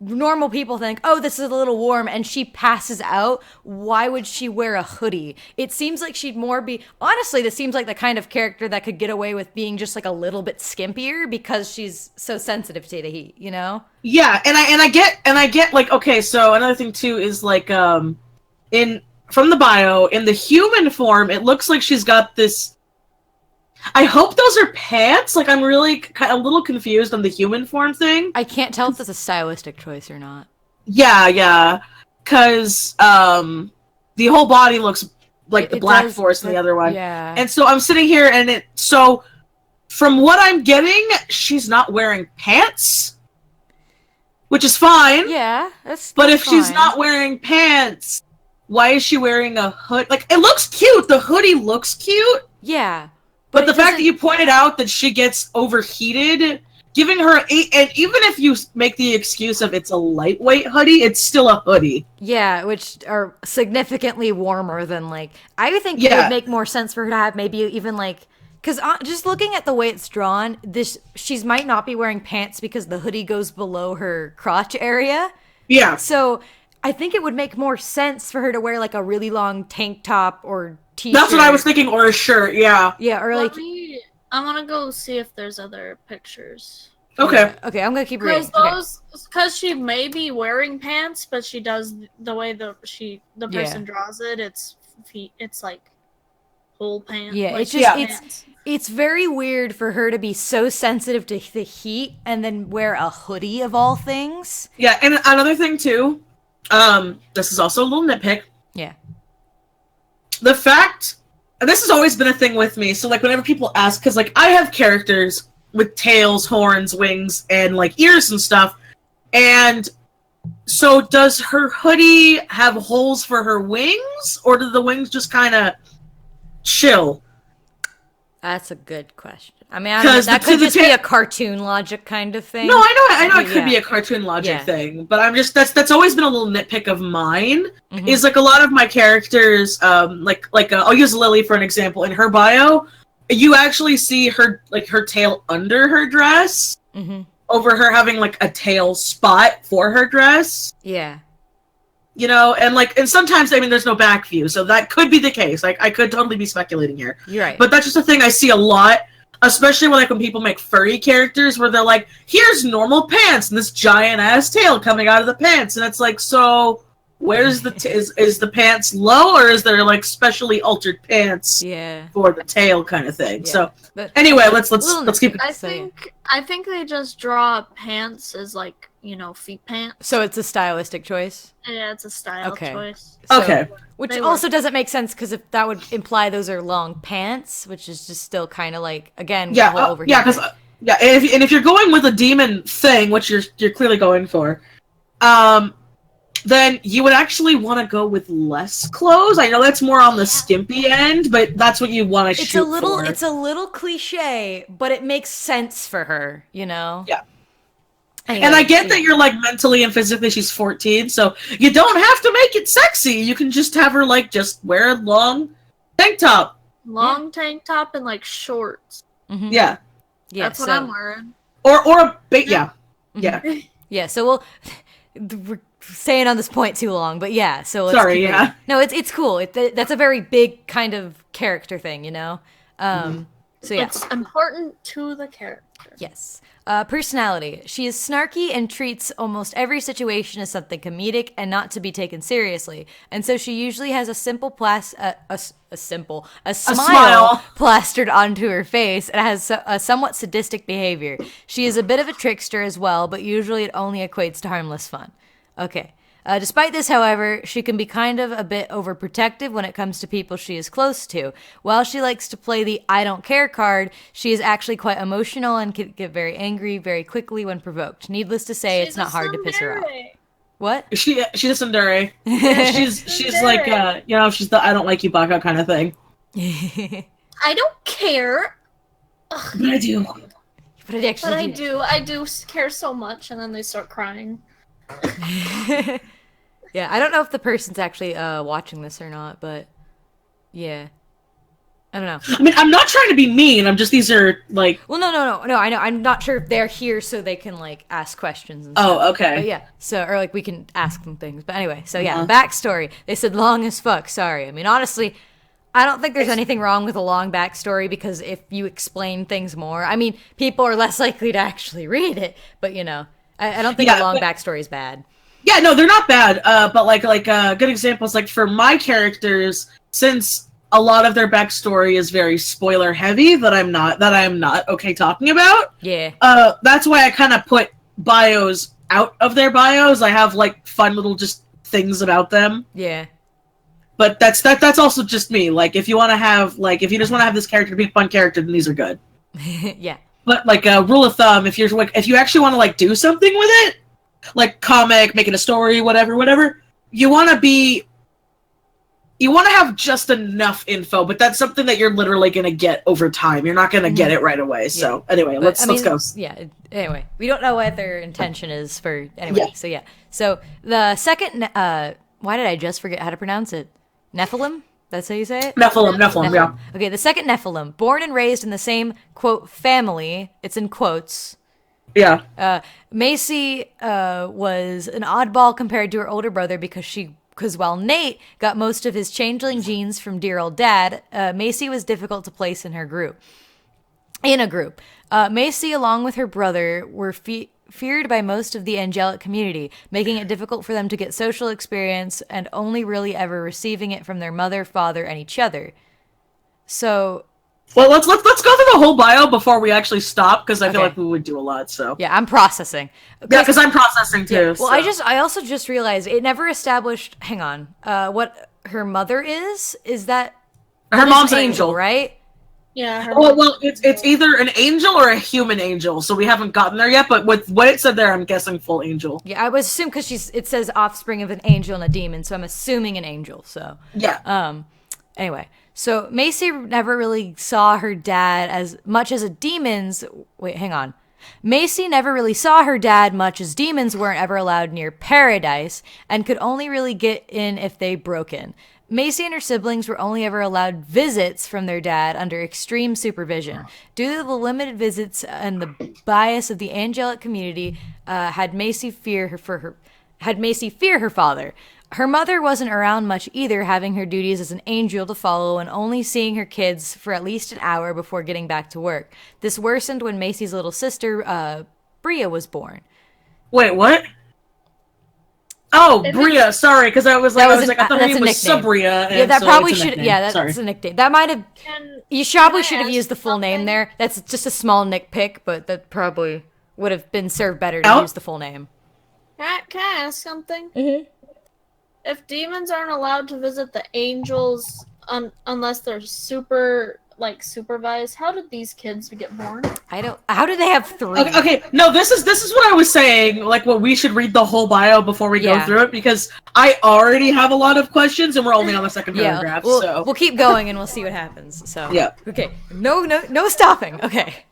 normal people think, oh, this is a little warm, and she passes out, why would she wear a hoodie? It seems like she'd more be, honestly, this seems like the kind of character that could get away with being just like a little bit skimpier because she's so sensitive to the heat, you know? Yeah, and I get like, okay, so another thing too is like from the bio, in the human form, it looks like she's got this. I hope those are pants. Like, I'm really a little confused on the human form thing. I can't tell if that's a stylistic choice or not. Yeah, because the whole body looks like the Black Force in the other one. Yeah. And so I'm sitting here, and so from what I'm getting, she's not wearing pants, which is fine. Yeah, that's. But if fine. she's not wearing pants, why is she wearing a hood? Like, it looks cute. The hoodie looks cute. Yeah. But the fact that you pointed out that she gets overheated, giving her and even if you make the excuse of it's a lightweight hoodie, it's still a hoodie. Yeah, which are significantly warmer than, like, I think it would make more sense for her to have maybe even, like, because just looking at the way it's drawn, she might not be wearing pants because the hoodie goes below her crotch area. Yeah. So I think it would make more sense for her to wear, like, a really long tank top or t-shirt. That's what I was thinking, or a shirt, yeah. Yeah, or like... I want to go see if there's other pictures. Okay. Yeah. Okay, I'm going to keep reading. Because she may be wearing pants, but she does, the way the person draws it, it's like full pants. Yeah, like, it's just, it's very weird for her to be so sensitive to the heat and then wear a hoodie of all things. Yeah, and another thing too, this is also a little nitpick. Yeah. The fact, and this has always been a thing with me, so like whenever people ask, because like I have characters with tails, horns, wings, and like ears and stuff, and so does her hoodie have holes for her wings, or do the wings just kind of chill? That's a good question. I mean, I don't know, that could just be a cartoon logic kind of thing. No, I know it could be a cartoon logic thing, but I'm just that's always been a little nitpick of mine. Mm-hmm. Is like a lot of my characters, I'll use Lily for an example. In her bio, you actually see her tail under her dress, over her having like a tail spot for her dress. Yeah. You know, and sometimes, I mean, there's no back view, so that could be the case. Like, I could totally be speculating here. You're right. But that's just a thing I see a lot, especially when people make furry characters, where they're like, here's normal pants, and this giant-ass tail coming out of the pants, and it's like, so, where's the, is the pants low, or is there, like, specially altered pants for the tail kind of thing? Yeah. So, but anyway, let's keep it. I think they just draw pants as, like, feet pants. So it's a stylistic choice? Yeah, it's a style choice. So, okay. Which also doesn't make sense, because if that would imply those are long pants, which is just still kind of like, again, and if you're going with a demon thing, which you're clearly going for, then you would actually want to go with less clothes. I know that's more on the skimpy end, but that's what you want to shoot for. It's a little cliche, but it makes sense for her, you know? Yeah. And I get that you're, like, mentally and physically she's 14, so you don't have to make it sexy. You can just have her, like, just wear a long tank top. Long tank top and, like, shorts. Mm-hmm. Yeah. That's what I'm wearing. Yeah. Yeah, so we're staying on this point too long, but yeah, so let's Sorry, yeah. Reading. No, it's cool. That's a very big kind of character thing, you know? So yeah. It's important to the character. Yes. Personality. She is snarky and treats almost every situation as something comedic and not to be taken seriously. And so she usually has a smile plastered onto her face and has a somewhat sadistic behavior. She is a bit of a trickster as well, but usually it only equates to harmless fun. Okay. Despite this, however, she can be kind of a bit overprotective when it comes to people she is close to. While she likes to play the I don't care card, she is actually quite emotional and can get very angry very quickly when provoked. Needless to say, it's not hard to piss her off. What? She's a tsundere. she's like, she's the I don't like you baka kind of thing. I don't care. Ugh. But I do. I do care so much, and then they start crying. Yeah, I don't know if the person's actually watching this or not, but yeah. I don't know. I mean, I'm not trying to be mean. I'm just, these are, like... Well, no, I know. I'm not sure if they're here so they can, like, ask questions and stuff. Oh, okay. But yeah, so, or, like, we can ask them things. But anyway, so yeah, backstory. They said long as fuck, sorry. I mean, honestly, I don't think there's anything wrong with a long backstory, because if you explain things more, I mean, people are less likely to actually read it, but, you know, I don't think a long backstory is bad. Yeah, no, they're not bad, but, like, good examples, like, for my characters, since... a lot of their backstory is very spoiler heavy that I'm not okay talking about. Yeah. That's why I kind of put bios out of their bios. I have like fun little just things about them. Yeah. But that's also just me. Like if you want to have if you just want to have this character be a fun character, then these are good. Yeah. But like a rule of thumb, if you actually want to like do something with it, like comic, making a story, whatever, you want to have just enough info, but that's something that you're literally going to get over time. You're not going to get it right away. So anyway, let's go. Yeah. Anyway, we don't know what their intention is for anyway. Yeah. So yeah. So the second, why did I just forget how to pronounce it? Nephilim? That's how you say it? Nephilim, yeah. Okay. The second Nephilim, born and raised in the same quote family. It's in quotes. Yeah. Macy was an oddball compared to her older brother because while Nate got most of his changeling genes from dear old dad, Macy was difficult to place in a group. Macy, along with her brother, were feared by most of the angelic community, making it difficult for them to get social experience and only really ever receiving it from their mother, father, and each other. So... Well, let's go through the whole bio before we actually stop, because I feel like we would do a lot, so... Yeah, I'm processing. Yeah, because I'm processing, too. Yeah. Well, so. I also just realized it never established... Hang on. What her mother is? Is that... Her mom's an angel, right? Yeah. Well, it's either an angel or a human angel, so we haven't gotten there yet, but with what it said there, I'm guessing full angel. Yeah, I would assume because it says offspring of an angel and a demon, so I'm assuming an angel, so... Yeah. Anyway... So Macy never really saw her dad as much as a demon's... Wait, hang on. Macy never really saw her dad much as demons weren't ever allowed near paradise and could only really get in if they broke in. Macy and her siblings were only ever allowed visits from their dad under extreme supervision. Due to the limited visits and the bias of the angelic community, had Macy fear her father. Her mother wasn't around much either, having her duties as an angel to follow and only seeing her kids for at least an hour before getting back to work. This worsened when Macy's little sister, Bria, was born. Wait, what? Oh, Bria, sorry, because I thought her name was Sabria. Yeah, that probably should. Yeah, that's a nickname. That might have. You probably should have used the full name there. That's just a small nitpick, but that probably would have been served better to use the full name. Can I ask something? Mm-hmm. If demons aren't allowed to visit the angels unless they're supervised, how did these kids get born? How did they have 3? Okay, no, this is what I was saying, like what we should read the whole bio before we go through it, because I already have a lot of questions and we're only on the second paragraph, we'll keep going and we'll see what happens. So yeah. Okay. No stopping. Okay.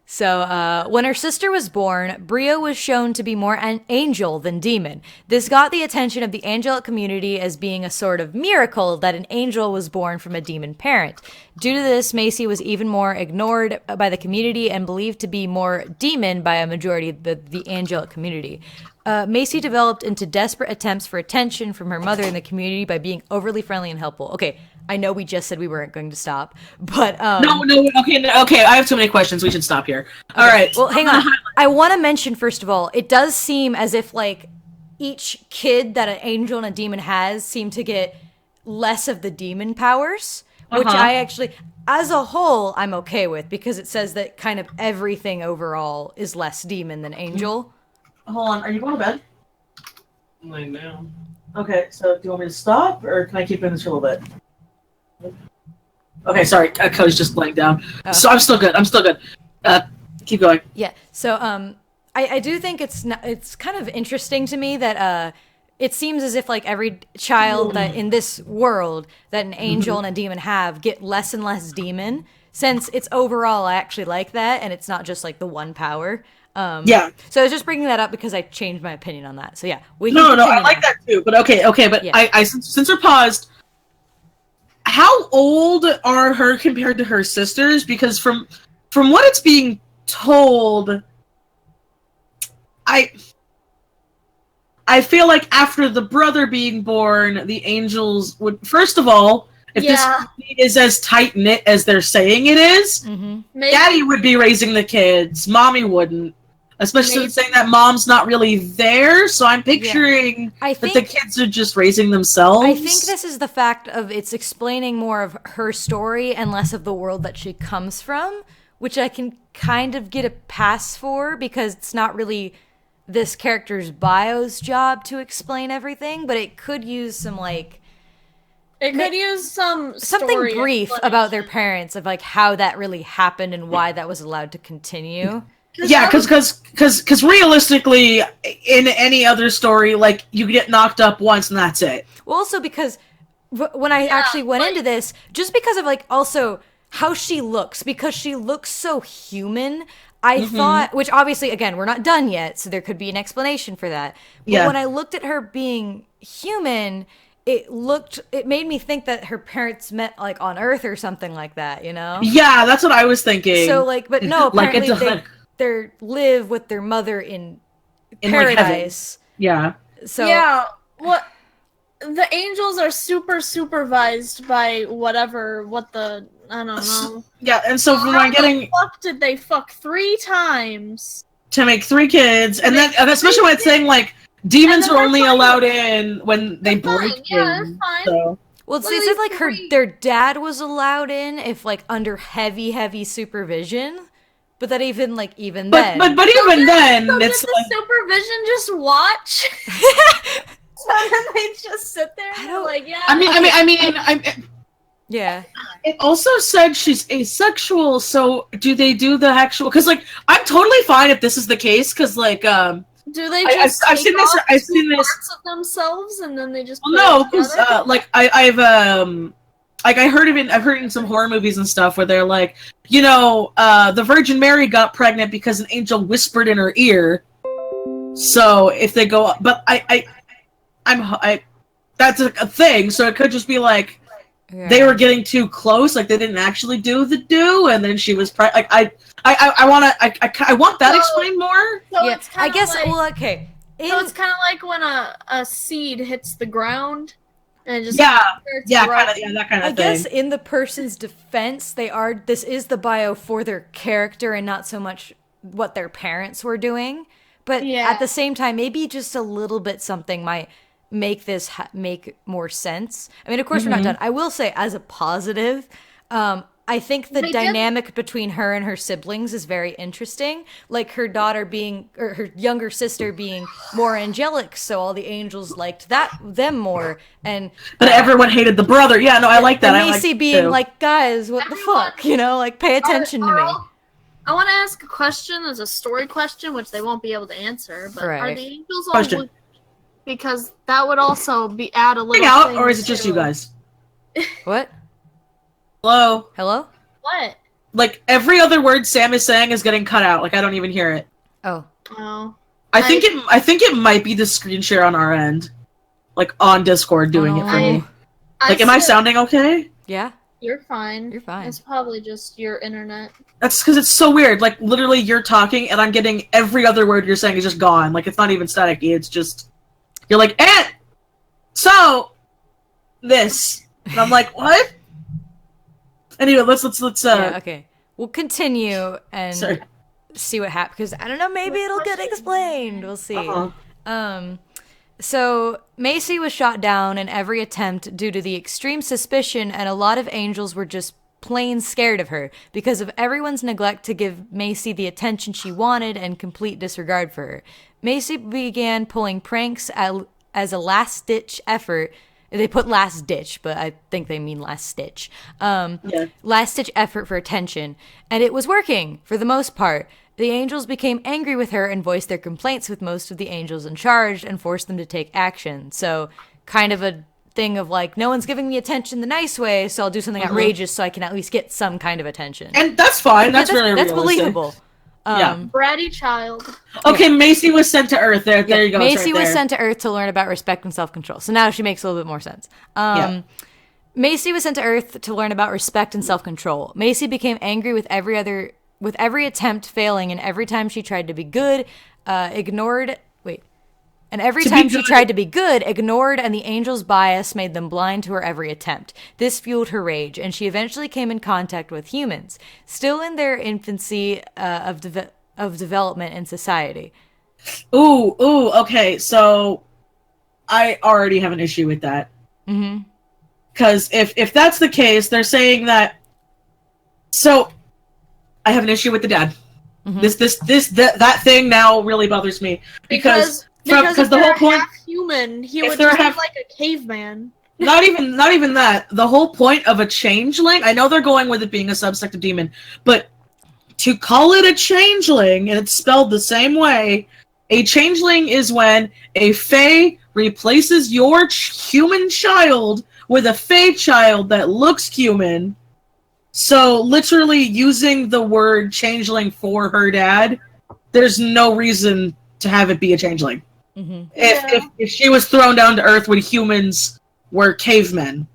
So, when her sister was born, Bria was shown to be more an angel than demon. This got the attention of the angelic community as being a sort of miracle that an angel was born from a demon parent. Due to this, Macy was even more ignored by the community and believed to be more demon by a majority of the angelic community. Macy developed into desperate attempts for attention from her mother in the community by being overly friendly and helpful. Okay, I know we just said we weren't going to stop, but okay, I have too many questions. We should stop here. Okay. All right. Well, hang on. I want to mention first of all, it does seem as if like each kid that an angel and a demon has seem to get less of the demon powers, which I actually, as a whole, I'm okay with because it says that kind of everything overall is less demon than angel. Hold on, are you going to bed? I'm laying down. Okay, so do you want me to stop, or can I keep doing this for a little bit? Okay, sorry, Cody's just laying down. Oh. So I'm still good. Keep going. Yeah. So I do think it's kind of interesting to me that it seems as if like every child that in this world that an angel and a demon have get less and less demon, since it's overall I actually like that and it's not just like the one power. Yeah. So I was just bringing that up because I changed my opinion on that. So yeah, I like that too. But okay, but yeah. I since we're paused, how old are her compared to her sisters? Because from what it's being told, I feel like after the brother being born, the angels would, first of all, if this is as tight-knit as they're saying it is, Daddy would be raising the kids, Mommy wouldn't. Especially saying that Mom's not really there, so I'm picturing that the kids are just raising themselves. I think this is the fact of it's explaining more of her story and less of the world that she comes from, which I can kind of get a pass for, because it's not really this character's bio's job to explain everything, but it could use some, like... It could use something brief about their parents, of, like, how that really happened and why that was allowed to continue. Yeah, because realistically, in any other story, like, you get knocked up once and that's it. Well, also because when I actually went into this, just because of, like, also how she looks, because she looks so human, I thought, which obviously, again, we're not done yet, so there could be an explanation for that. But when I looked at her being human, it made me think that her parents met, like, on Earth or something like that, you know? Yeah, that's what I was thinking. So, like, but no, apparently they live with their mother in paradise. Like, yeah. So yeah, what the angels are super supervised by what the I don't know. Yeah, and so from my getting, fuck did they fuck 3 times to make 3 kids, and then especially when it's saying like demons are only allowed in when they break in. Yeah, they're fine. So. Well, it said like their dad was allowed in if like under heavy supervision. But that even then. But even then, so it's did the supervision just watch. So then they just sit there and like, yeah. I mean, yeah. It also said she's asexual, so do they do the actual? Because like, I'm totally fine if this is the case, because like, do they just I've seen this parts of themselves and then they just no, because like I've heard of it. I've heard it in some horror movies and stuff where they're like, you know, the Virgin Mary got pregnant because an angel whispered in her ear. So if they go, but I'm that's a thing. So it could just be like they were getting too close, like they didn't actually do the do, and then she was like I want that explained more. So it's I guess. like, well, okay. So it's kind of like when a seed hits the ground. And just that kind of thing. I guess in the person's defense, this is the bio for their character and not so much what their parents were doing. But at the same time, maybe just a little bit something might make this make more sense. I mean, of course, we're not done. I will say, as a positive, I think the dynamic between her and her siblings is very interesting. Like her daughter or her younger sister being more angelic, so all the angels liked them more. But everyone hated the brother. Yeah, no, I like that. And Macy being like, guys, what the fuck? You know, like, pay attention to me. I want to ask a question as a story question, which they won't be able to answer. But are the angels all blue? Because that would also add a little. Out, or is it just you guys? What? Hello? What? Like, every other word Sam is saying is getting cut out. Like, I don't even hear it. Oh. I think it might be the screen share on our end. Like, on Discord doing it for me. Like, am I sounding okay? Yeah. You're fine. You're fine. It's probably just your internet. That's because it's so weird. Like, literally, you're talking, and I'm getting every other word you're saying is just gone. Like, it's not even staticky. It's just... You're like, so... This. And I'm like, what? Anyway, let's okay. We'll continue and see what happens, because I don't know, maybe it'll get explained. We'll see. So Macy was shot down in every attempt due to the extreme suspicion, and a lot of angels were just plain scared of her because of everyone's neglect to give Macy the attention she wanted and complete disregard for her. Macy began pulling pranks as a last-ditch effort. They put last ditch, but I think they mean last stitch. Last ditch effort for attention. And it was working, for the most part. The angels became angry with her and voiced their complaints with most of the angels in charge and forced them to take action. So kind of a thing of like, no one's giving me attention the nice way, so I'll do something outrageous so I can at least get some kind of attention. And that's fine. That's really realistic. Believable. Bratty child. Okay, Macy was sent to Earth. There you go. Macy was sent to Earth to learn about respect and self-control. So now she makes a little bit more sense. Macy was sent to Earth to learn about respect and self-control. Macy became angry with every attempt failing, and every time she tried to be good, ignored, and the angel's bias made them blind to her every attempt. This fueled her rage, and she eventually came in contact with humans, still in their infancy of development in society. Ooh, okay, so I already have an issue with that. Mm-hmm. Because if that's the case, they're saying that... So, I have an issue with the dad. Mm-hmm. That thing now really bothers me. Because the whole point... half human, he would just look like a caveman. Not even that. The whole point of a changeling... I know they're going with it being a subsect of demon, but to call it a changeling, and it's spelled the same way, a changeling is when a fae replaces your human child with a fae child that looks human. So, literally using the word changeling for her dad, there's no reason to have it be a changeling. Mm-hmm. If she was thrown down to Earth when humans were cavemen.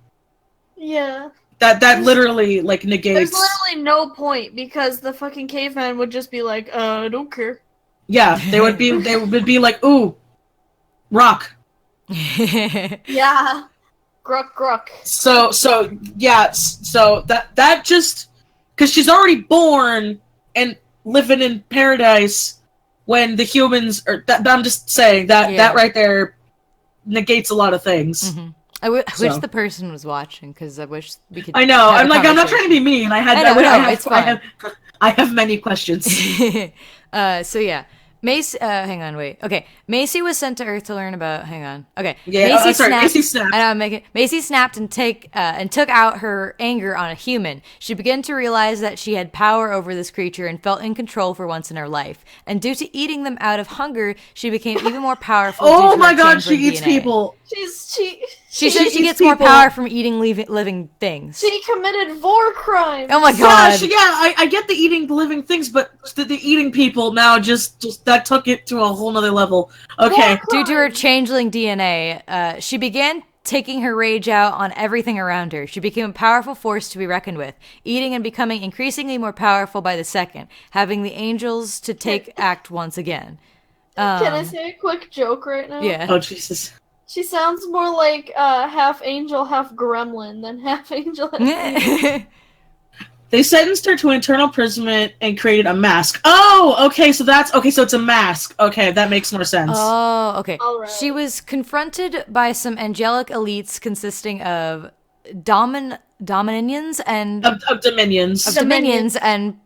Yeah. That literally, like, negates... There's literally no point, because the fucking caveman would just be like, I don't care. Yeah, they would be like, ooh, rock. Yeah. Gruck. So that just... Because she's already born and living in paradise when the humans... I'm just saying, that right there negates a lot of things. Mm-hmm. I wish the person was watching, because I wish we could... I know, I'm not trying to be mean. I have many questions. So yeah. Macy, hang on, wait. Okay, Macy was sent to Earth to learn about. Hang on. Okay, yeah, Macy snapped. Macy snapped and took out her anger on a human. She began to realize that she had power over this creature and felt in control for once in her life. And due to eating them out of hunger, she became even more powerful. Oh my God, she eats people. She said she gets more power from eating living things. She committed war crimes. Oh my God. I get the eating living things, but the eating people now just that took it to a whole nother level. Okay. Due to her changeling DNA, she began taking her rage out on everything around her. She became a powerful force to be reckoned with, eating and becoming increasingly more powerful by the second, having the angels to take act once again. Can I say a quick joke right now? Yeah. Oh, Jesus. She sounds more like half angel, half gremlin than half angel, half demon. They sentenced her to internal imprisonment and created a mask. Oh, okay, so it's a mask. Okay, that makes more sense. Oh, okay. All right. She was confronted by some angelic elites consisting of dominions and... Of dominions. Of dominions and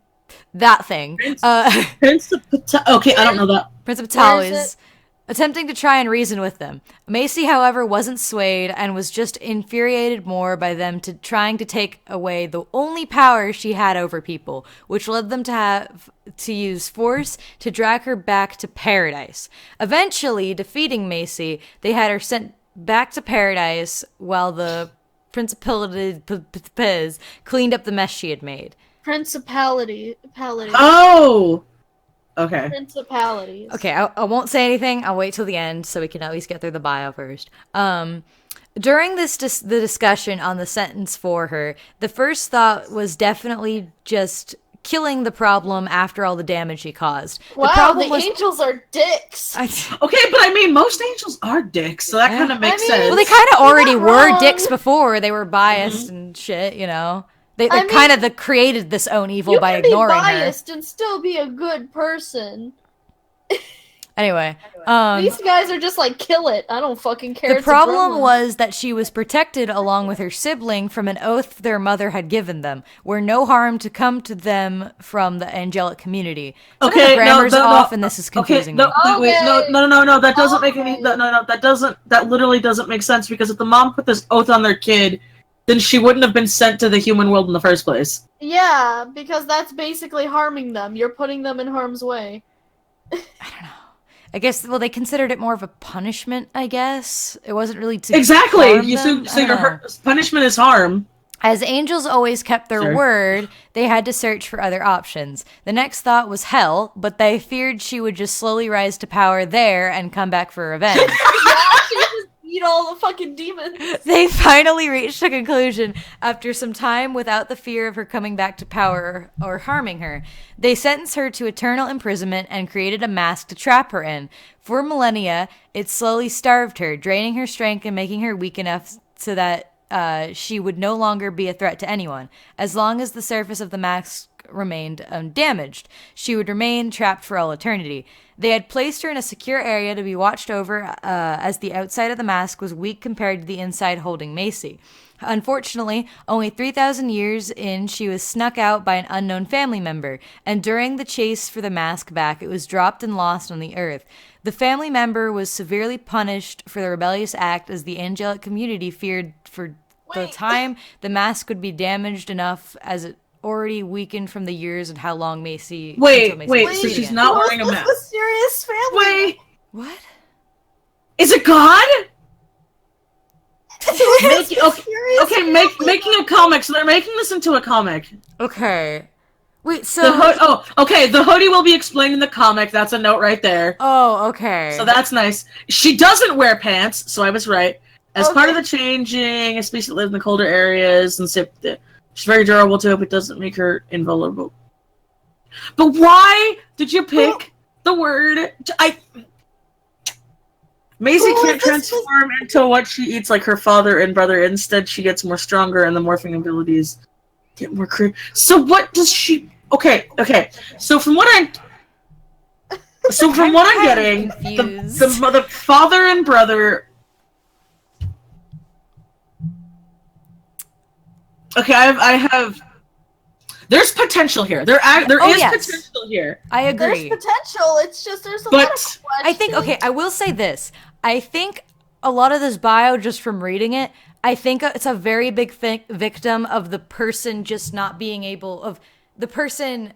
that thing. Okay, I don't know that. Principalities. Attempting to try and reason with them. Macy, however, wasn't swayed and was just infuriated more by them trying to take away the only power she had over people, which led them to have to use force to drag her back to paradise. Eventually, defeating Macy, they had her sent back to paradise while the principalities cleaned up the mess she had made. Principality. Oh! Okay. Principalities. Okay, I won't say anything. I'll wait till the end so we can at least get through the bio first. During the discussion on the sentence for her, the first thought was definitely just killing the problem after all the damage she caused. Wow, the angels are dicks. Okay, but I mean, most angels are dicks, so that kind of makes sense. Well, they kind of already were dicks before. They were biased and shit, you know? They kind of created this own evil by ignoring her. You can be biased and still be a good person. Anyway. These guys are just like, kill it. I don't fucking care. The problem was that she was protected along with her sibling from an oath their mother had given them, where no harm to come to them from the angelic community. Okay, the grammar's off and this is confusing me. Wait, no, that doesn't make any... that literally doesn't make sense, because if the mom put this oath on their kid, then she wouldn't have been sent to the human world in the first place. Yeah, because that's basically harming them. You're putting them in harm's way. I don't know. I guess, they considered it more of a punishment, I guess. It wasn't really to Exactly! harm them. So your punishment is harm. As angels always kept their word, they had to search for other options. The next thought was hell, but they feared she would just slowly rise to power there and come back for revenge. Yeah, she would just beat all the fucking demons. They finally reached a conclusion after some time without the fear of her coming back to power or harming her. They sentenced her to eternal imprisonment and created a mask to trap her in. For millennia, it slowly starved her, draining her strength and making her weak enough so that she would no longer be a threat to anyone. As long as the surface of the mask remained undamaged, she would remain trapped for all eternity. They had placed her in a secure area to be watched over as the outside of the mask was weak compared to the inside holding Macy. Unfortunately, only 3,000 years in, she was snuck out by an unknown family member, and during the chase for the mask back, it was dropped and lost on the earth. The family member was severely punished for the rebellious act as the angelic community feared for the time the mask would be damaged enough as it already weakened from the years and how long Macy... Wait, so she's not wearing a mask. Mysterious family. Wait. What? Is it God? Making a comic, so they're making this into a comic. Okay. Wait, so... The hoodie will be explained in the comic, that's a note right there. Oh, okay. So that's nice. She doesn't wear pants, so I was right. As part of the changing, a species that lives in the colder areas, and she's very durable too, but doesn't make her invulnerable. But why did you pick the word? Maisie can't transform into what she eats like her father and brother. Instead, she gets more stronger, and the morphing abilities get more creepy. So what does she? Okay. So from what I'm getting, the father and brother. Okay, I have. There's potential here. There is potential here. I agree. There's potential. It's just there's a lot of questions. I think I will say this. I think a lot of this bio, just from reading it, I think it's a very big victim of the person just not being able of the person.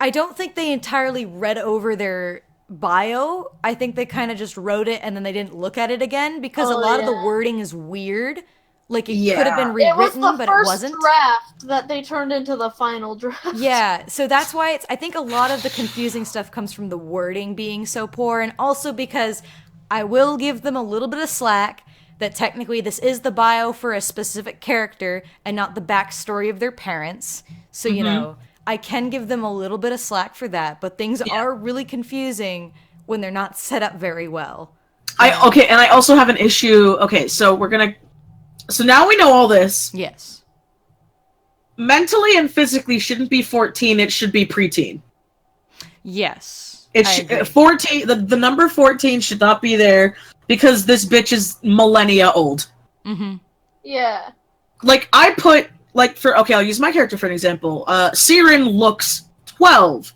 I don't think they entirely read over their bio. I think they kind of just wrote it and then they didn't look at it again because a lot of the wording is weird. Like, it could have been rewritten, but it wasn't. It was the first draft that they turned into the final draft. Yeah, so that's why I think a lot of the confusing stuff comes from the wording being so poor, and also because I will give them a little bit of slack that technically this is the bio for a specific character and not the backstory of their parents. So, you know, I can give them a little bit of slack for that, but things are really confusing when they're not set up very well. And I also have an issue. Okay, so So now we know all this. Yes. Mentally and physically shouldn't be 14, it should be preteen. Yes. 14, the number 14 should not be there because this bitch is millennia old. Mm-hmm. Yeah. Like, I'll use my character for an example. Siren looks 12.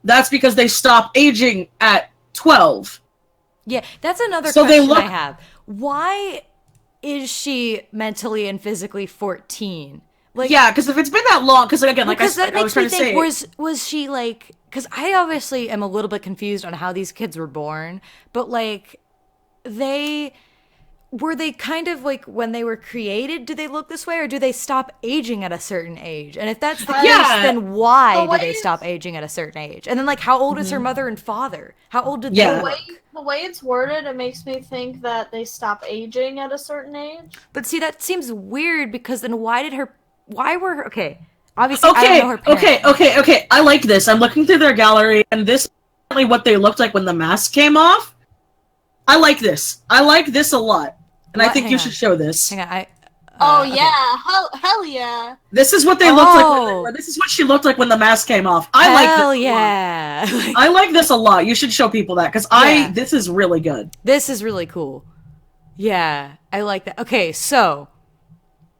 That's because they stop aging at 12. Yeah, that's another question I have. Why is she mentally and physically 14? Like, yeah, because if it's been that long, because again, like I was trying to say, was she like? Because I obviously am a little bit confused on how these kids were born, but like, were they kind of like when they were created? Do they look this way, or do they stop aging at a certain age? And if that's the case, then why do they stop aging at a certain age? And then like, how old is her mother and father? How old did they look? The way it's worded, it makes me think that they stop aging at a certain age. But see, that seems weird because then obviously I don't know her parents. Okay, I like this. I'm looking through their gallery, and this is really what they looked like when the mask came off. I like this. I like this a lot. And I think you should show this. Hang on, hell yeah. This is what they looked like. This is what she looked like when the mask came off. I like this. Hell yeah. I like this a lot. You should show people that because this is really good. This is really cool. Yeah, I like that. Okay, so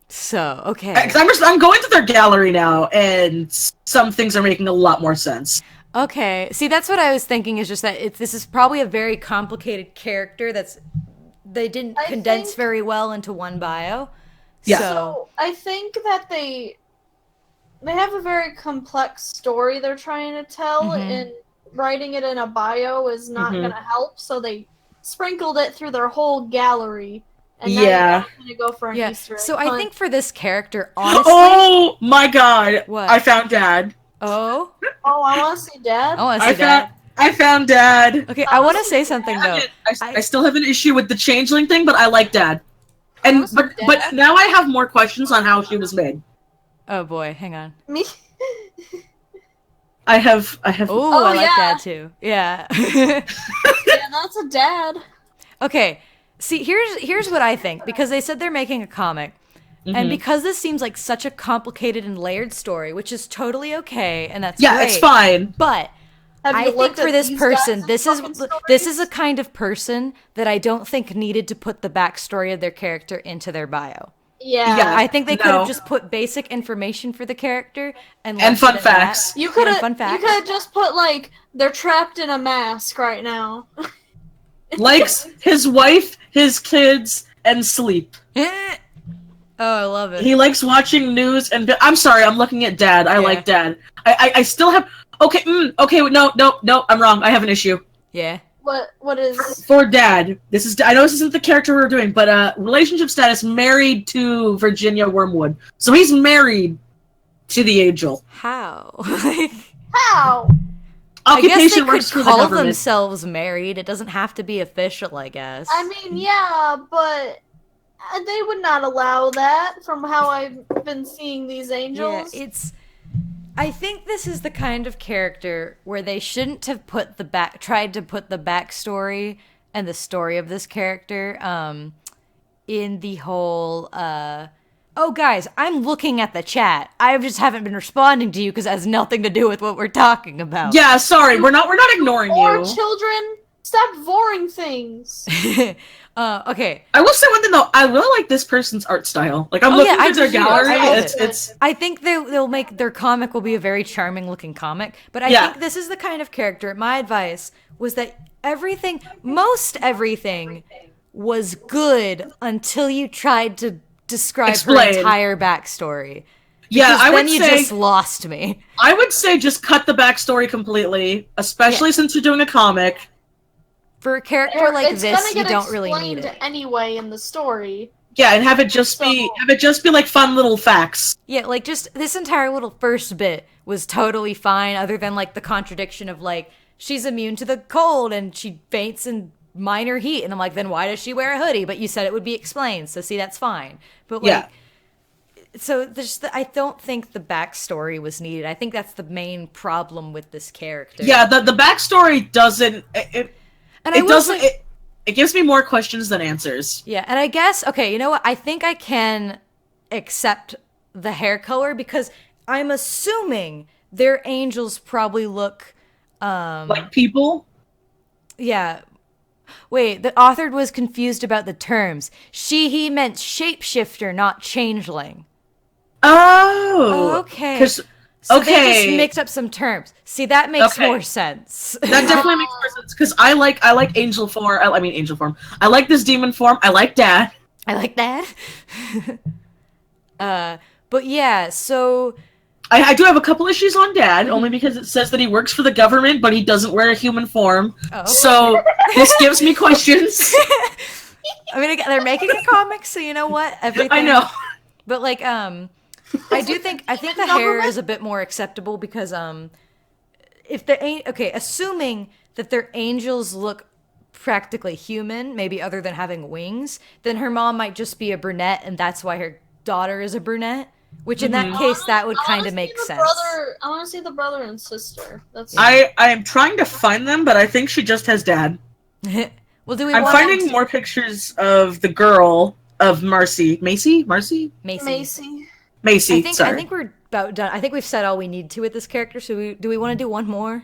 okay. I'm going to their gallery now, and some things are making a lot more sense. Okay, see, that's what I was thinking. Is just that this is probably a very complicated character they didn't condense very well into one bio. Yeah. So I think that they have a very complex story they're trying to tell, and writing it in a bio is not going to help. So they sprinkled it through their whole gallery. And now you're going to go for an Easter egg. So I think for this character, honestly... Oh my god! What? I found Dad. Oh? I want to see Dad. I want to see Dad. I found Dad. Okay, I want to say something though. I still have an issue with the changeling thing, but I like Dad. And but now I have more questions on how she was made. Oh boy, hang on. Me. I have. Oh, I like Dad too. Yeah. Yeah, that's a dad. Okay, see, here's what I think, because they said they're making a comic, and because this seems like such a complicated and layered story, which is totally okay, and that's great, it's fine. But I think for this person, this is a kind of person that I don't think needed to put the backstory of their character into their bio. Yeah, I think they could have just put basic information for the character and fun facts. You could have just put like they're trapped in a mask right now. Likes his wife, his kids, and sleep. Oh, I love it. He likes watching news and. I'm sorry, I'm looking at Dad. I like Dad. I still have. Okay, no, I'm wrong. I have an issue. Yeah. What is for Dad? This is. I know this isn't the character we're doing, but relationship status: married to Virginia Wormwood. So he's married to the angel. How? How? Occupation I guess works they could for the call government. themselves married. It doesn't have to be official, I guess. I mean, yeah, but they would not allow that from how I've been seeing these angels. Yeah, I think this is the kind of character where they shouldn't have tried to put the backstory and the story of this character in the whole oh guys, I'm looking at the chat. I just haven't been responding to you because it has nothing to do with what we're talking about. Yeah, sorry, we're not ignoring Or you. children, stop voring things. Okay. I will say one thing though. I really like this person's art style. Like I'm looking at their gallery. I think they'll make their comic will be a very charming looking comic. But I think this is the kind of character. My advice was that most everything was good until you tried to describe her entire backstory. Yeah, I would say you just lost me. I would say just cut the backstory completely, especially since you're doing a comic. For a character like this, you don't really need it anyway in the story. Yeah, and have it just be like fun little facts. Yeah, like just this entire little first bit was totally fine, other than like the contradiction of like she's immune to the cold and she faints in minor heat, and I'm like, then why does she wear a hoodie? But you said it would be explained, so see, that's fine. But like, so I don't think the backstory was needed. I think that's the main problem with this character. Yeah, the backstory doesn't. It gives me more questions than answers. Yeah, and I guess, okay, you know what? I think I can accept the hair color because I'm assuming their angels probably look... like people? Yeah. Wait, the author was confused about the terms. He meant shapeshifter, not changeling. Oh! Okay. So they just mixed up some terms. See, that makes more sense. That definitely makes more sense because I like angel form. I mean angel form. I like this demon form. I like Dad. I like that. But yeah, so I do have a couple issues on Dad, only because it says that he works for the government, but he doesn't wear a human form. Oh. So this gives me questions. I mean, they're making a comic, so you know what? Everything. I know. But like, I think the hair is a bit more acceptable because if assuming that their angels look practically human, maybe other than having wings, then her mom might just be a brunette, and that's why her daughter is a brunette. Which in that case, that would kind of make sense. I want to see the brother and sister. I am trying to find them, but I think she just has Dad. Well, do we? I'm finding more pictures of the girl of Macy. I think we're about done. I think we've said all we need to with this character. So do we want to do one more?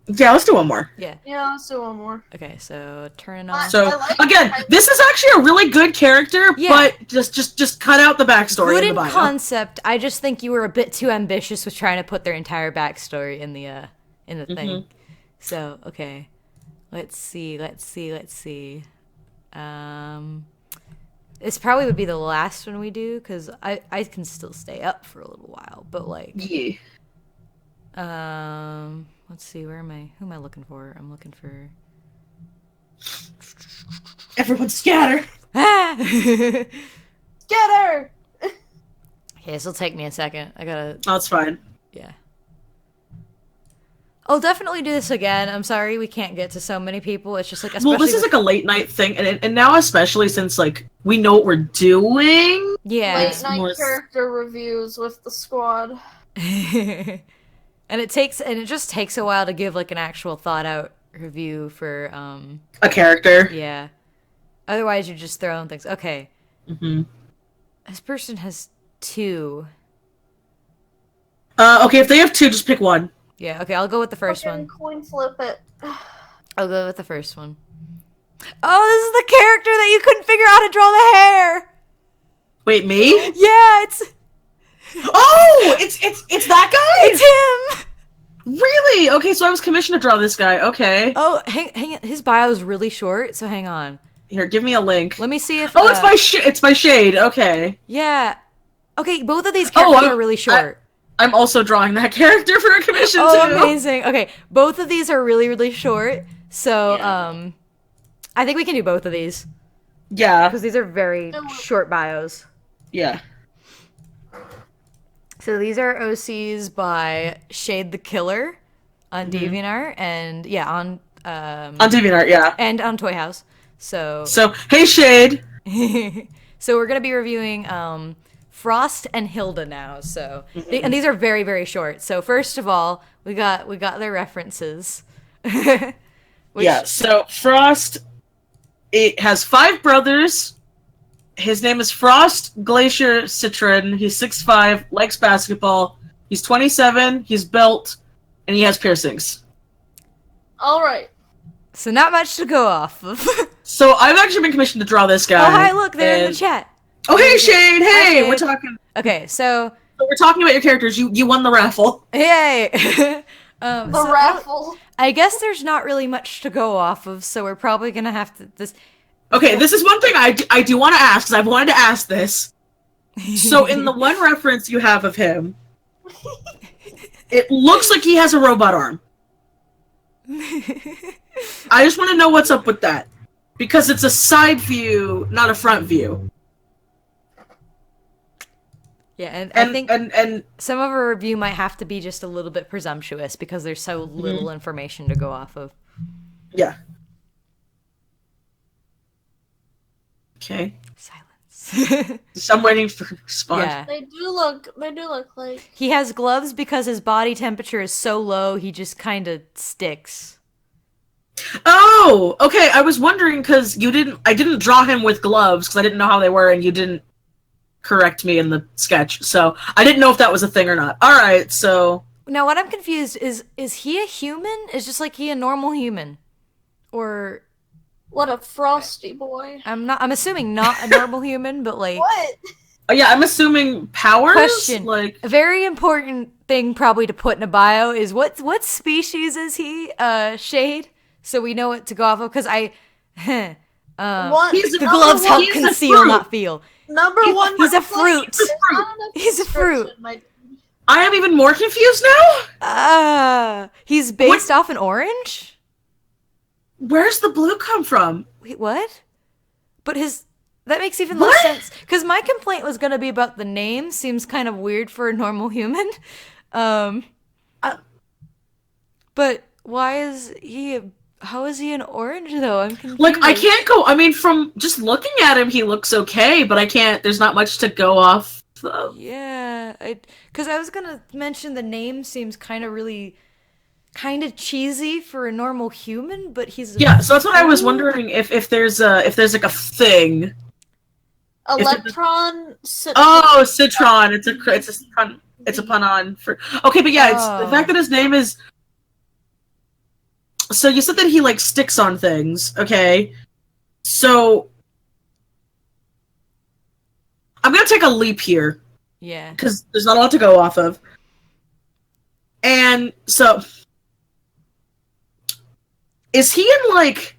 Yeah, let's do one more. Yeah, let's do one more. Okay, so turn on. So again, this is actually a really good character, but just cut out the backstory. Good in the bio. Concept. I just think you were a bit too ambitious with trying to put their entire backstory in the thing. So okay, let's see. This probably would be the last one we do because I can still stay up for a little while, but like let's see, who am I looking for? I'm looking for everyone scatter. Scatter. Okay, this will take me a second. I gotta. Oh, it's fine. Yeah. I'll definitely do this again. I'm sorry we can't get to so many people. It's just like, well, this is like a late night thing, and now especially since like we know what we're doing. Yeah, late night character reviews with the squad. and it just takes a while to give like an actual thought out review for a character. Yeah. Otherwise, you're just throwing things. Okay. Mm-hmm. This person has 2. Okay, if they have 2, just pick one. Yeah, okay, I'll go with the first one. Coin flip it. I'll go with the first one. Oh, this is the character that you couldn't figure out how to draw the hair! Wait, me? Yeah, it's... Oh! It's that guy? It's him! Really? Okay, so I was commissioned to draw this guy. Okay. Oh, hang on. His bio is really short, so hang on. Here, give me a link. Let me see if... Oh, it's by Shade. Okay. Yeah. Okay, both of these characters are really short. I'm also drawing that character for a commission, too. Oh, amazing. Okay, both of these are really, really short. So, I think we can do both of these. Yeah. Because these are very short bios. Yeah. So these are OCs by Shade the Killer on DeviantArt, and on DeviantArt, yeah. And on Toy House. So hey Shade. So we're gonna be reviewing Frost and Hilda now. So and these are very, very short. So first of all, we got their references. Yeah. So Frost, it has 5 brothers. His name is Frost Glacier Citron. He's 6'5", likes basketball. He's 27. He's built, and he has piercings. All right. So not much to go off of. So I've actually been commissioned to draw this guy. Oh, hi! Look, they're in the chat. Oh, hey, Shade! Hey, hi, Shade. We're talking. Okay, so we're talking about your characters. You won the raffle. Yay! The raffle. I guess there's not really much to go off of, so we're probably gonna have to Okay, this is one thing I do want to ask, because I've wanted to ask this. So in the one reference you have of him, it looks like he has a robot arm. I just want to know what's up with that. Because it's a side view, not a front view. Yeah, and I think some of our review might have to be just a little bit presumptuous because there's so little information to go off of. Yeah. Okay. Silence. So I'm waiting for a response. Yeah. They do look like... He has gloves because his body temperature is so low, he just kind of sticks. Oh, okay. I was wondering because I didn't draw him with gloves because I didn't know how they were, and you didn't correct me in the sketch, so I didn't know if that was a thing or not. All right, so now what I'm confused is he a human? Is just like he a normal human, or what a frosty boy? I'm assuming not a normal human, but like what? Oh yeah, I'm assuming powers. Question. Like a very important thing probably to put in a bio is what species is he? Shade. So we know what to go off of, because the gloves help conceal, not feel. Number one, he's a fruit. He's a fruit. I am even more confused now. He's based off an orange? Where's the blue come from? Wait, what? But that makes even less sense. Because my complaint was going to be about the name. Seems kind of weird for a normal human. But why is he... How is he an orange, though? I'm confused. Like, I can't go... I mean, from just looking at him, he looks okay, but I can't... There's not much to go off of. Yeah, because I was going to mention the name seems kind of cheesy for a normal human, but he's... Yeah, so that's what I was wondering, if there's like a thing. Electron... Oh, Citron! It's a pun on for... Okay, but yeah, it's the fact that his name is... So you said that he, like, sticks on things, okay? So... I'm gonna take a leap here. Yeah. Because there's not a lot to go off of. And, so... Is he in, like,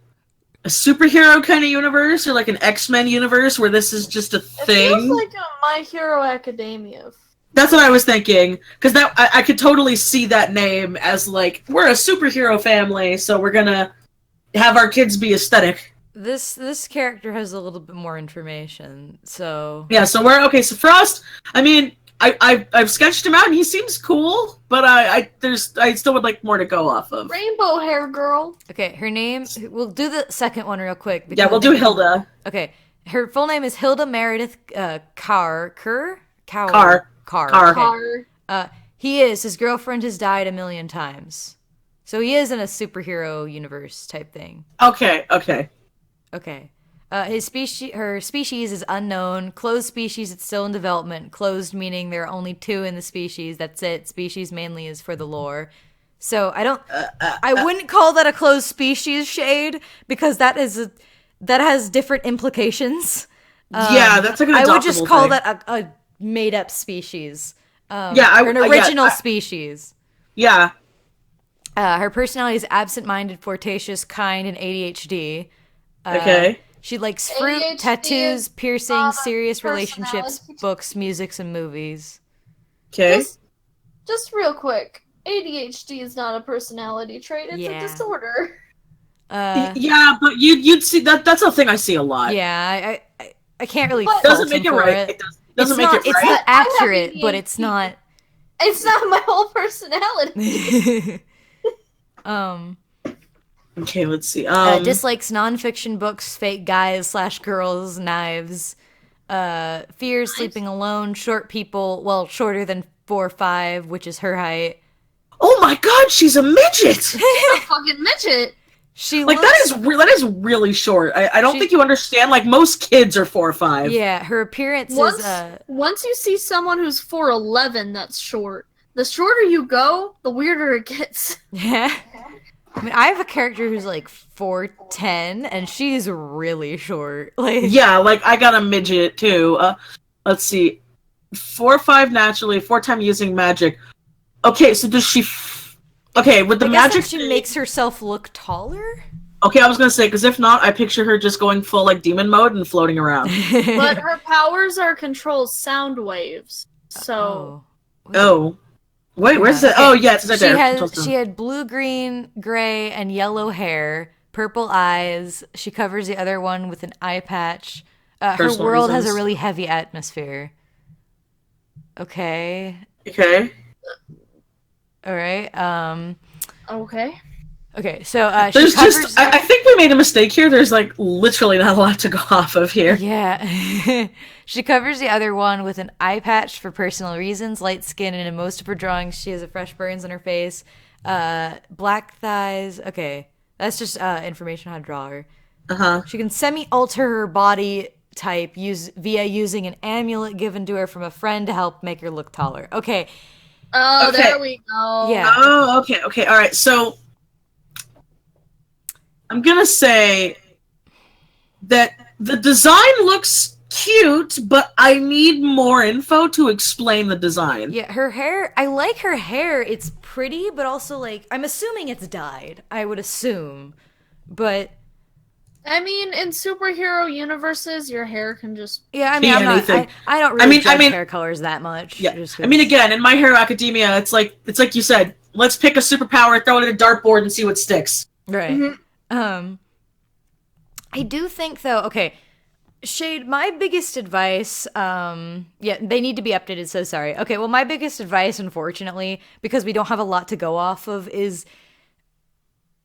a superhero kind of universe, or, like, an X-Men universe, where this is just a thing? It feels like a My Hero Academia. That's what I was thinking, because I could totally see that name as, like, we're a superhero family, so we're gonna have our kids be aesthetic. This character has a little bit more information, so... Yeah, so so Frost, I mean, I've sketched him out, and he seems cool, but I still would like more to go off of. Rainbow hair girl. Okay, her name. We'll do the second one real quick. Yeah, we'll do Hilda. Okay, her full name is Hilda Meredith Carr. His girlfriend has died 1,000,000 times. So he is in a superhero universe type thing. Okay. Her species is unknown. Closed species, it's still in development. Closed meaning there are only 2 in the species. That's it. Species mainly is for the lore. So I wouldn't call that a closed species, Shade, because that has different implications. Yeah, that's like an adoptable I would just call thing. that a made up species. An original species. Yeah. Her personality is absent-minded, flirtatious, kind, and ADHD. Okay. She likes fruit, ADHD tattoos, piercings, serious relationships, personality. books, musics, and movies. Okay. Just real quick. ADHD is not a personality trait. It's a disorder. Yeah, but you'd see that's a thing I see a lot. Yeah, I can't really. But doesn't make it right. It doesn't make it right. It's not accurate, but it's not. It's not my whole personality. Okay, let's see. Dislikes nonfiction books, fake guys / girls, knives. Fears sleeping alone, short people. Well, shorter than 4'5", which is her height. Oh my God, she's a midget. She's a fucking midget. That is really short. I don't think you understand. Like most kids are 4 or 5. Yeah, her appearance is. Once you see someone who's 4'11", that's short. The shorter you go, the weirder it gets. Yeah. I mean, I have a character who's like 4'10", and she's really short. Yeah, I got a midget too. Let's see, 4'5" naturally, 4 using magic. Okay, so does she? Okay, with the magic, she makes herself look taller. Okay, I was gonna say, because if not, I picture her just going full demon mode and floating around. But her powers are control sound waves. So. Wait, where's it? Okay. Oh, yeah, it's right there. She had blue, green, gray, and yellow hair, purple eyes. She covers the other one with an eye patch. Her world has a really heavy atmosphere. Okay. All right. Okay, so there's I think we made a mistake here. There's literally not a lot to go off of here. Yeah. She covers the other one with an eye patch for personal reasons, light skin, and in most of her drawings she has a fresh burns on her face, black thighs. Okay, that's just information on how to draw her. Uh-huh. She can semi-alter her body type via using an amulet given to her from a friend to help make her look taller. Okay. Oh, okay. There we go. Yeah. Oh, okay. All right, so I'm gonna say that the design looks cute, but I need more info to explain the design. Yeah, her hair, I like her hair. It's pretty, but also I'm assuming it's dyed. I would assume. But I mean, in superhero universes, your hair can just I don't really judge hair colors that much. Yeah. I mean, again, in My Hero Academia, it's like you said, let's pick a superpower, throw it in a dartboard, and see what sticks. Right. Mm-hmm. I do think though, okay, Shade, my biggest advice, they need to be updated, so sorry. Okay, well, my biggest advice, unfortunately, because we don't have a lot to go off of, is,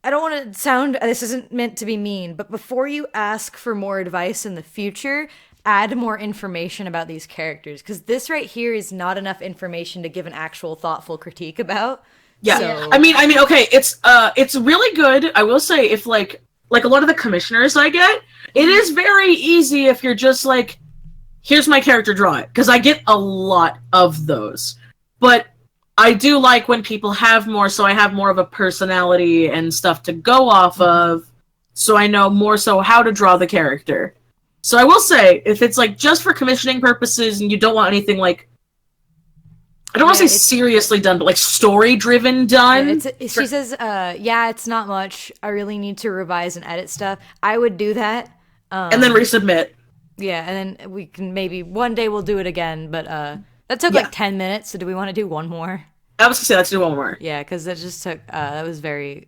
I don't want to sound, this isn't meant to be mean, but before you ask for more advice in the future, add more information about these characters, because this right here is not enough information to give an actual thoughtful critique about. Yeah, so. I mean, okay, it's really good. I will say, if like a lot of the commissioners I get, it is very easy if you're just here's my character, draw it, because I get a lot of those. But I do like when people have more, so I have more of a personality and stuff to go off of, so I know more so how to draw the character. So I will say, if it's just for commissioning purposes and you don't want anything I don't want to say seriously done, but story-driven done. Yeah, she says, it's not much. I really need to revise and edit stuff. I would do that. And then resubmit. Yeah, and then we can one day we'll do it again, but that took 10 minutes, so do we want to do one more? I was going to say, let's do one more. Yeah, because that just took, that was very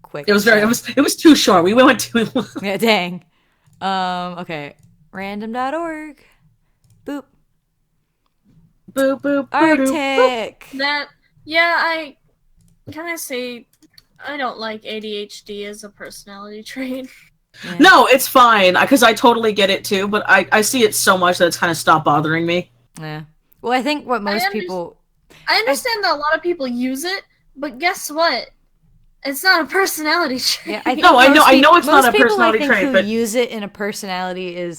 quick. It was too short. We went too long. Yeah, dang. Okay, random.org. Boop. Boop, boop, Arctic. Can I say I don't like ADHD as a personality trait. Yeah. No, it's fine, because I totally get it too, but I see it so much that it's kind of stopped bothering me. Yeah. Well, I think what most people... I understand that a lot of people use it, but guess what? It's not a personality trait. Yeah, I know it's not a personality trait, but... Most people, who use it in a personality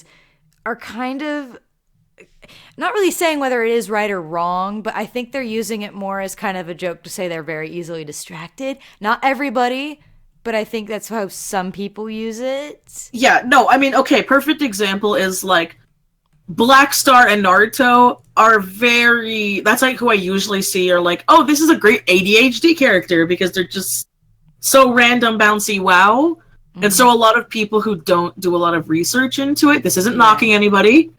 are kind of... Not really saying whether it is right or wrong, but I think they're using it more as kind of a joke to say they're very easily distracted. Not everybody, but I think that's how some people use it. Yeah, no, I mean, okay, perfect example is, like, Black Star and Naruto are very... That's, like, who I usually see are like, oh, this is a great ADHD character, because they're just so random, bouncy, wow. Mm-hmm. And so a lot of people who don't do a lot of research into it, this isn't knocking anybody,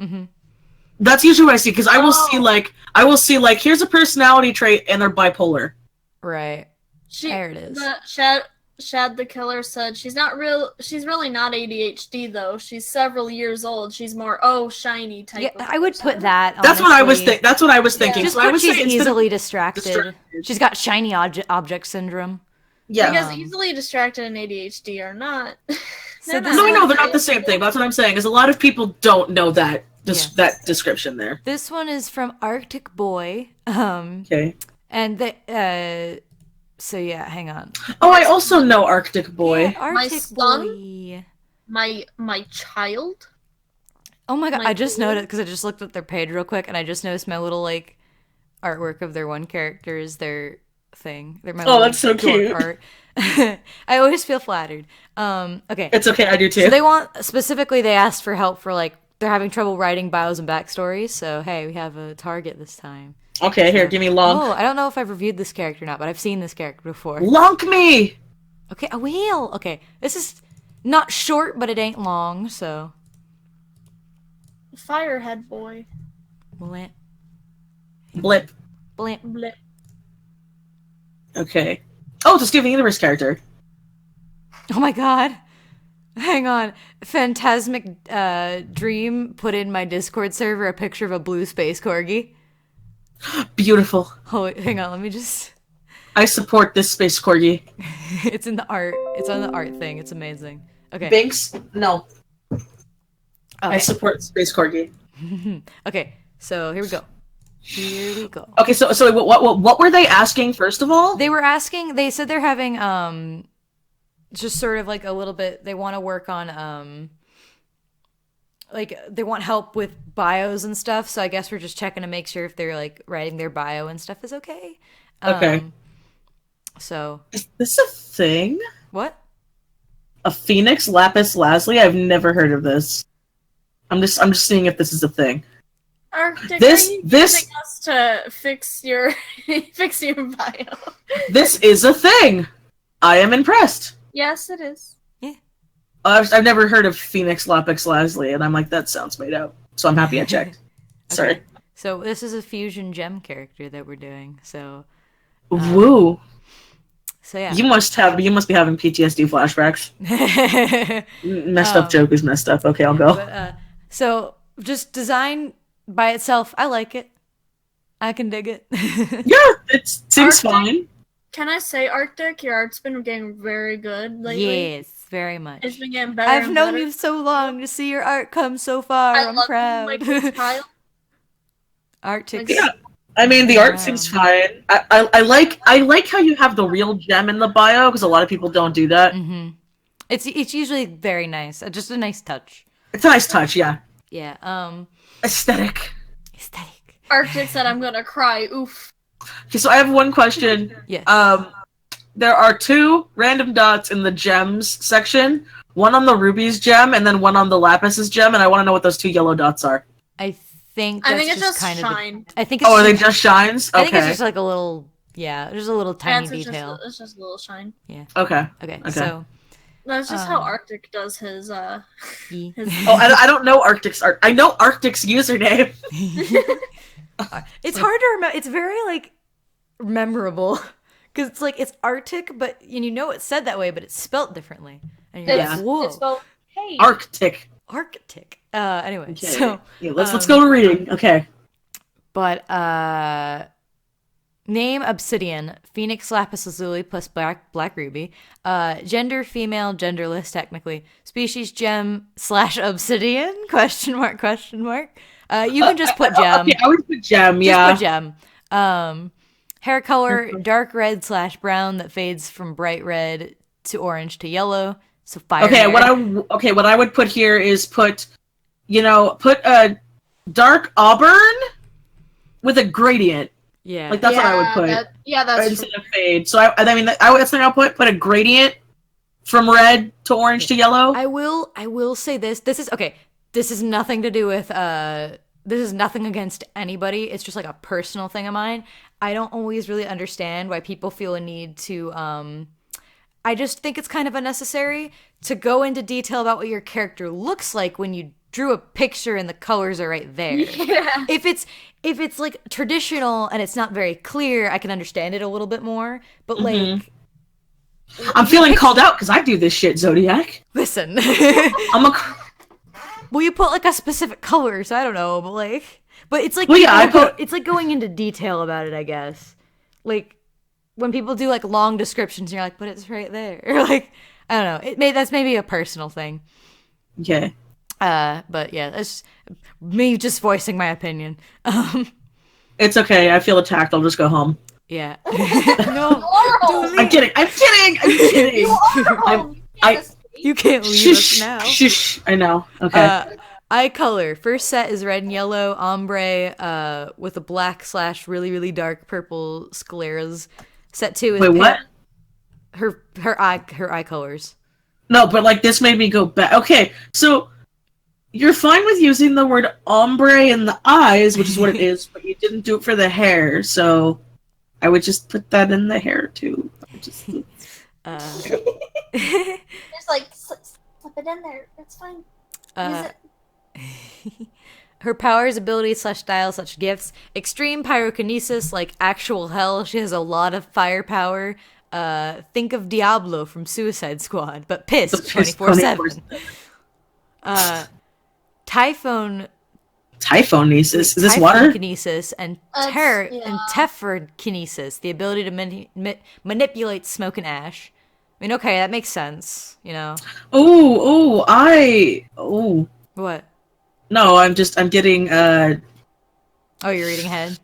that's usually what I see, because I will see, like, here's a personality trait, and they're bipolar. Right. There it is. Shad the Killer said she's really not ADHD though. She's several years old. She's more shiny type. Yeah, I would put that. That's what I was thinking. Just so put she's easily distracted. She's got shiny object syndrome. Yeah. Because easily distracted and ADHD are not. No, they're not the same thing. That's what I'm saying. Is a lot of people don't know that that description there. This one is from Arctic Boy. Okay. And so yeah, hang on. Oh, I also know Arctic Boy. Yeah, Arctic Boy. My child. Oh my god! I just noticed because I just looked at their page real quick, and I just noticed my little like artwork of their one character is their thing. They're my that's so cute. Art. I always feel flattered. Okay. It's okay. I do too. So they asked for help for like they're having trouble writing bios and backstories. So hey, we have a target this time. Okay, here, give me Lonk. Oh, I don't know if I've reviewed this character or not, but I've seen this character before. Lonk me! Okay, I will. Okay, this is not short, but it ain't long, so... Firehead Boy. Blip. Blip. Blip. Blip. Okay. Oh, it's a Steven Universe character. Oh my god. Hang on. Phantasmic Dream put in my Discord server a picture of a blue space corgi. Beautiful. Oh, wait, hang on, let me just... I support this space corgi. It's in the art. It's on the art thing. It's amazing. Okay. Binks? No. Okay. I support space corgi. Okay, so here we go. Here we go. Okay, so what were they asking, first of all? They said they're having, just sort of like a little bit, they want to work on, like, they want help with bios and stuff, so I guess we're just checking to make sure if they're, like, writing their bio and stuff is okay. Okay. So... Is this a thing? What? A Phoenix Lapis Lazuli? I've never heard of this. I'm just seeing if this is a thing. Arctic, are you using us to fix your bio? This is a thing! I am impressed. Yes, it is. I've never heard of Phoenix Lapis Lazuli, and I'm like, that sounds made up. So I'm happy I checked. Sorry. Okay. So this is a fusion gem character that we're doing. So. Woo. So yeah. You must be having PTSD flashbacks. Messed up joke is messed up. Okay, I'll go. But, so just design by itself, I like it. I can dig it. Yeah, it seems fine. Can I say, Arctic, your art's been getting very good lately? Yes. Very much. It's been getting better. I've known you so long to see your art come so far. I'm proud. Arctic. Yeah, I mean the art seems fine. I like how you have the real gem in the bio because a lot of people don't do that. Mm-hmm. It's usually very nice. Just a nice touch. It's a nice touch, yeah. Yeah. Aesthetic. Arctic said, "I'm gonna cry." Oof. Okay, so I have one question. Yes. There are 2 random dots in the gems section. One on the ruby's gem, and then one on the lapis's gem, and I want to know what those 2 yellow dots are. I think it's just kind shine. I think it's are they just shines? Okay. I think it's just like a little, there's a little tiny detail. It's just a little shine. Yeah. Okay. So... That's just how Arctic does his, Oh, I don't know Arctic's art. I know Arctic's username. It's hard to remember. It's very, like, memorable. Because it's like, it's Arctic, but you know it's said that way, but it's spelt differently. And you're like, whoa. It's spelled, hey. Arctic. Arctic. Anyway, okay. so... Yeah, let's go to reading. Okay. But name Obsidian, Phoenix Lapis Lazuli plus Black Ruby. Gender female, genderless technically. Species gem / obsidian? Question mark? You can just put gem. Okay, I would put gem. Yeah. Just put gem. Hair color, dark red / brown that fades from bright red to orange to yellow. So fire. Okay, hair. what I would put here is put a dark auburn with a gradient. Yeah, like that's what I would put. That's instead of fade. So that's something I'll put a gradient from red to orange to yellow. I will say this. This is okay. This is nothing to do with This is nothing against anybody. It's just like a personal thing of mine. I don't always really understand why people feel a need to. I just think it's kind of unnecessary to go into detail about what your character looks like when you drew a picture and the colors are right there. Yeah. If it's like traditional and it's not very clear, I can understand it a little bit more. But like, I'm feeling called out because I do this shit, Zodiac. Listen, Well, you put like a specific color, so I don't know, but it's like it's like going into detail about it, I guess. Like when people do like long descriptions, and you're like, but it's right there. Or like, I don't know. That's maybe a personal thing. Okay. But yeah, that's me just voicing my opinion. It's okay. I feel attacked. I'll just go home. Yeah. No. I'm kidding. You can't leave us now. Shush. I know. Okay. Eye color. First set is red and yellow ombre with a black / really, really dark purple scleras. Set 2 is Wait, what? Her eye colors. No, but like this made me go back. Okay, so you're fine with using the word ombre in the eyes, which is what it is, but you didn't do it for the hair, so I would just put that in the hair too. Just like slip it in there. It's fine. Use it. Her powers, abilities / style / gifts: extreme pyrokinesis, like actual hell. She has a lot of firepower. Think of Diablo from Suicide Squad, but pissed 24/7. Typhonesis. Is this water? Typhonesis and Tepherkinesis, the ability to manipulate smoke and ash. I mean, okay, that makes sense, you know. What? No, I'm getting Oh, you're reading ahead?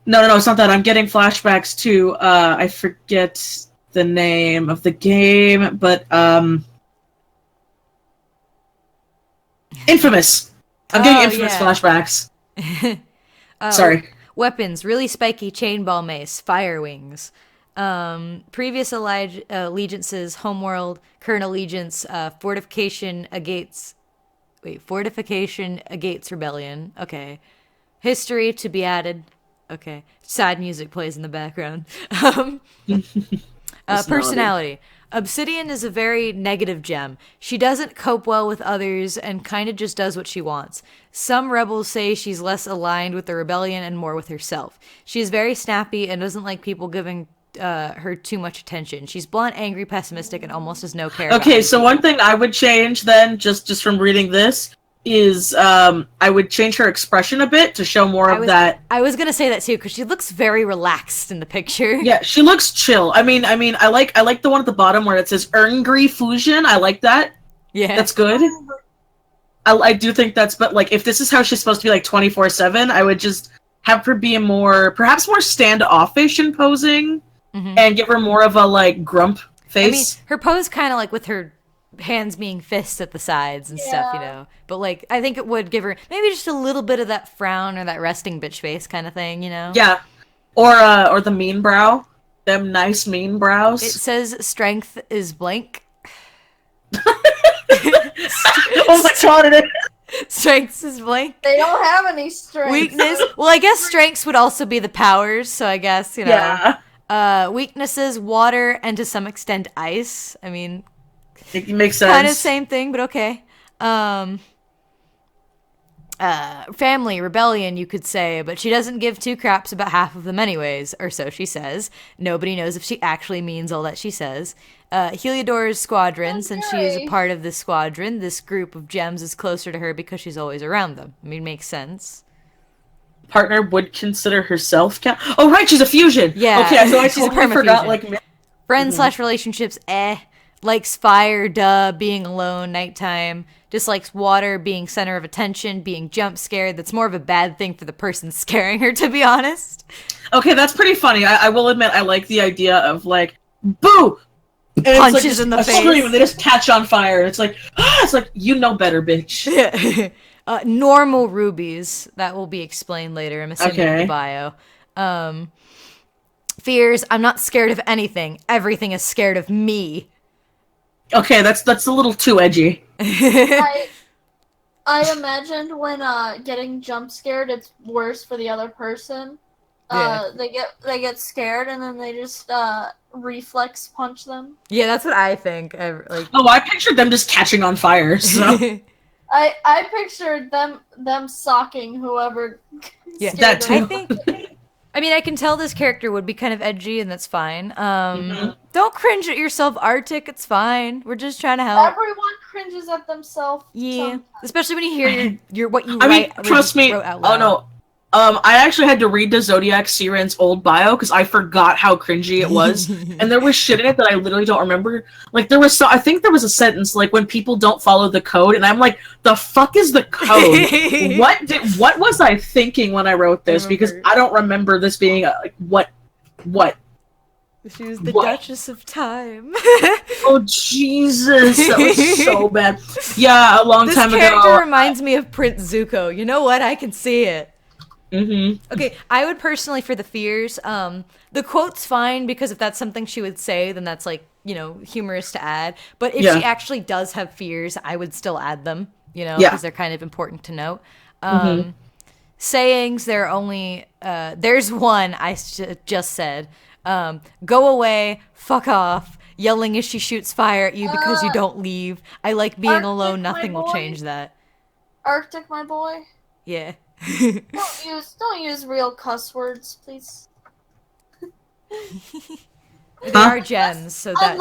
No, it's not that. I'm getting flashbacks to I forget the name of the game, but Infamous. I'm getting Infamous flashbacks. Sorry. Weapons: really spiky chainball mace, fire wings. Previous allegiances: homeworld, current allegiance, fortification agates rebellion. Okay. History to be added. Okay. Sad music plays in the background. Personality. Obsidian is a very negative gem. She doesn't cope well with others and kind of just does what she wants. Some rebels say she's less aligned with the rebellion and more with herself. She is very snappy and doesn't like people giving her too much attention. She's blunt, angry, pessimistic, and almost has no care. Okay, so one thing I would change then, just from reading this, is I would change her expression a bit to show more of that. I was gonna say that too because she looks very relaxed in the picture. Yeah, she looks chill. I mean, I like the one at the bottom where it says Erngri Fusion. I like that. Yeah, that's good. I do think that's, but like if this is how she's supposed to be like 24/7, I would just have her be perhaps more standoffish in posing, and give her more of a like grump face. I mean, her pose kind of like with her hands being fists at the sides and stuff, you know. But like, I think it would give her maybe just a little bit of that frown or that resting bitch face kind of thing, you know. Yeah, or the mean brow, them nice mean brows. It says strength is blank. Oh my god! Strengths is blank. They don't have any strengths. Weakness. Well, I guess strengths would also be the powers. So I guess you know. Yeah. Weaknesses: water and to some extent ice. I mean. It makes sense. Kind of same thing, but okay. Family, rebellion, you could say, but she doesn't give two craps about half of them anyways, or so she says. Nobody knows if she actually means all that she says. Heliodor's squadron, since she is a part of this squadron, this group of gems is closer to her because she's always around them. I mean, makes sense. partner would consider herself count. Oh, right, she's a fusion. Yeah. Okay, so I she's totally forgot. Like friends / relationships. Likes fire. Duh. Being alone. Nighttime. Dislikes water. Being center of attention. Being jump scared. That's more of a bad thing for the person scaring her, to be honest. Okay, that's pretty funny. I will admit I like the idea of like boo. And punches it's like in the face. Scream, and they just catch on fire. It's like you know better, bitch. Normal rubies. That will be explained later. I'm assuming in the bio. Fears. I'm not scared of anything. Everything is scared of me. Okay, that's a little too edgy. I imagined when getting jump scared, it's worse for the other person. They get scared and then they just reflex punch them. Yeah, that's what I think. I pictured them just catching on fire. So. I pictured them socking whoever. Yeah, that too. I can tell this character would be kind of edgy, and that's fine. Don't cringe at yourself, Arctic. It's fine. We're just trying to help. Everyone cringes at themselves. Yeah, sometimes. Especially when you hear your what you. Trust me. Oh no. I actually had to read the Zodiac Siren's old bio because I forgot how cringy it was, and there was shit in it that I literally don't remember. Like I think there was a sentence like when people don't follow the code, and I'm like, the fuck is the code? What was I thinking when I wrote this? Because I don't remember this being like what. She was the Duchess of Time. Oh Jesus, that was so bad. Yeah, a long time ago. This character reminds me of Prince Zuko. You know what? I can see it. Okay, I would personally, for the fears, the quote's fine, because if that's something she would say, then that's like, humorous to add. But if she actually does have fears, I would still add them, because they're kind of important to note. Sayings, there are only, there's one I just said, go away, fuck off, yelling as she shoots fire at you because you don't leave. I like being Arctic, alone, nothing will change that. Arctic, my boy. Yeah. Don't use real cuss words, please. They are gems, so that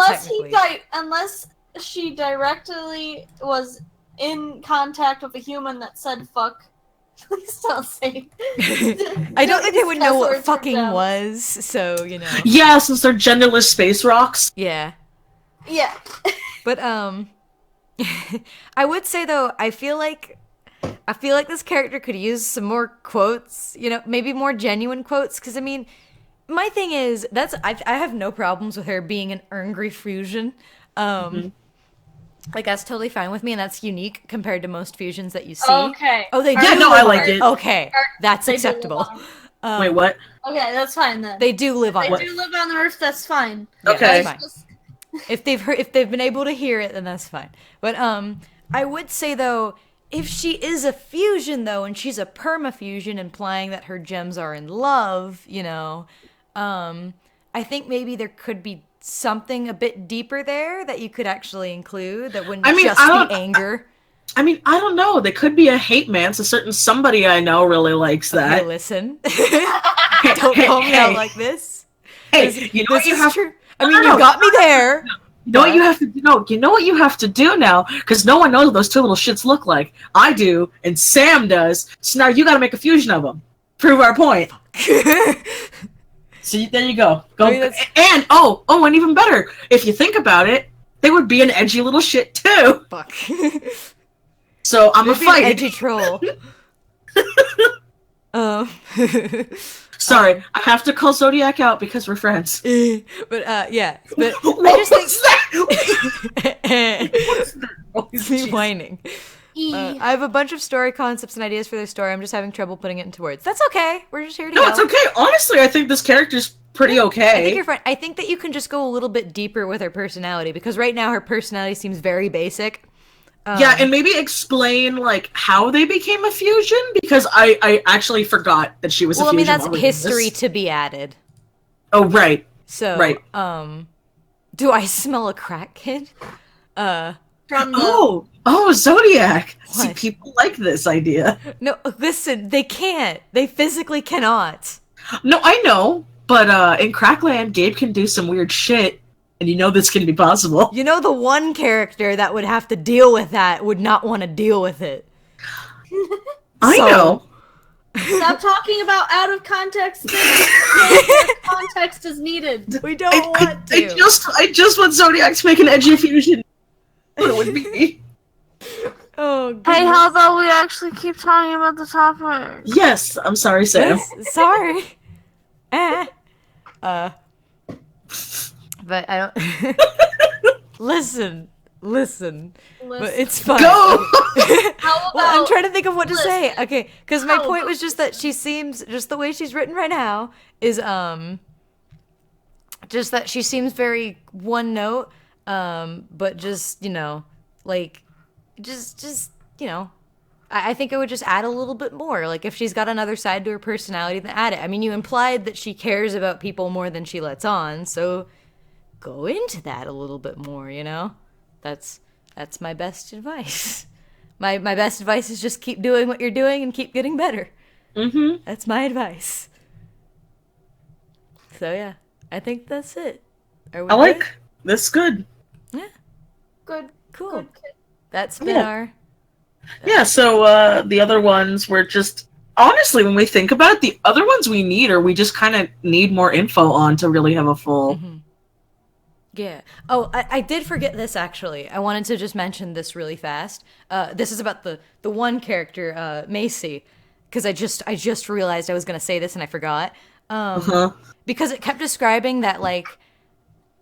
unless she directly was in contact with a human that said fuck, please don't say. I don't think they would know what fucking was, so Yeah, since they're genderless space rocks. Yeah. Yeah. But I would say though, I feel like this character could use some more quotes, maybe more genuine quotes, because my thing is, I have no problems with her being an angry fusion. Like, that's totally fine with me, and that's unique compared to most fusions that you see. Okay. Oh, they do? Yeah, no, I like it. Okay, that's acceptable. Wait, what? Okay, that's fine then. They do live on Earth. They do live on the Earth, that's fine. Okay. That's fine. If they've been able to hear it, then that's fine. But I would say, though, if she is a fusion, though, and she's a perma-fusion, implying that her gems are in love, I think maybe there could be something a bit deeper there that you could actually include that wouldn't just be anger. I don't know. They could be a hate man. So somebody I know really likes that. Okay, listen. Don't call me out like this. Hey, you know what you have to... you got me there. You know what you have to do? You know what you have to do now? Because no one knows what those two little shits look like. I do, and Sam does. So now you got to make a fusion of them. Prove our point. See, there you go. And and even better, if you think about it, they would be an edgy little shit too. Fuck. So I'm a fight. Edgy troll. Sorry, I have to call Zodiac out because we're friends. But yeah, but what I just think what's that? It's me whining. I have a bunch of story concepts and ideas for their story. I'm just having trouble putting it into words. That's okay. We're just here to help. No, it's okay. Honestly, I think this character's pretty okay. I think you're fine. I think that you can just go a little bit deeper with her personality, because right now her personality seems very basic. Yeah, and maybe explain like how they became a fusion, because I actually forgot that she was a fusion. That's history to be added. Oh, right. So, right. Do I smell a crack kid? Zodiac. What? See, people like this idea. No, listen, they can't. They physically cannot. No, I know, but in Crackland, Gabe can do some weird shit, and this can be possible. The one character that would have to deal with that would not want to deal with it. I know. Stop talking about out of context things. Context is needed. We don't want to. I just want Zodiac to make an edgy fusion. What it would be. Oh, goodness. Hey, how about we actually keep talking about the topic? Yes, I'm sorry, Sam. Sorry. But I don't. Listen. But it's fine. Go! How about, well, I'm trying to think of what to say. Okay, because my point was just that she seems, just the way she's written right now, is just that she seems very one note, but just, you know, like, just you know, I think I would just add a little bit more. Like, if she's got another side to her personality, then add it. I mean, you implied that she cares about people more than she lets on, so go into that a little bit more, you know? That's my best advice. My best advice is just keep doing what you're doing and keep getting better. Mm-hmm. That's my advice. So yeah, I think that's it. Are we I good? like this. Good. Yeah. good, Cool. good. That's been our. Yeah. So the other ones were just honestly, when we think about it, the other ones we need, or we just kind of need more info on to really have a full. Mm-hmm. Yeah. Oh, I did forget this, actually. I wanted to just mention this really fast. This is about the one character, Macy, because I just realized I was going to say this and I forgot. Because it kept describing that, like,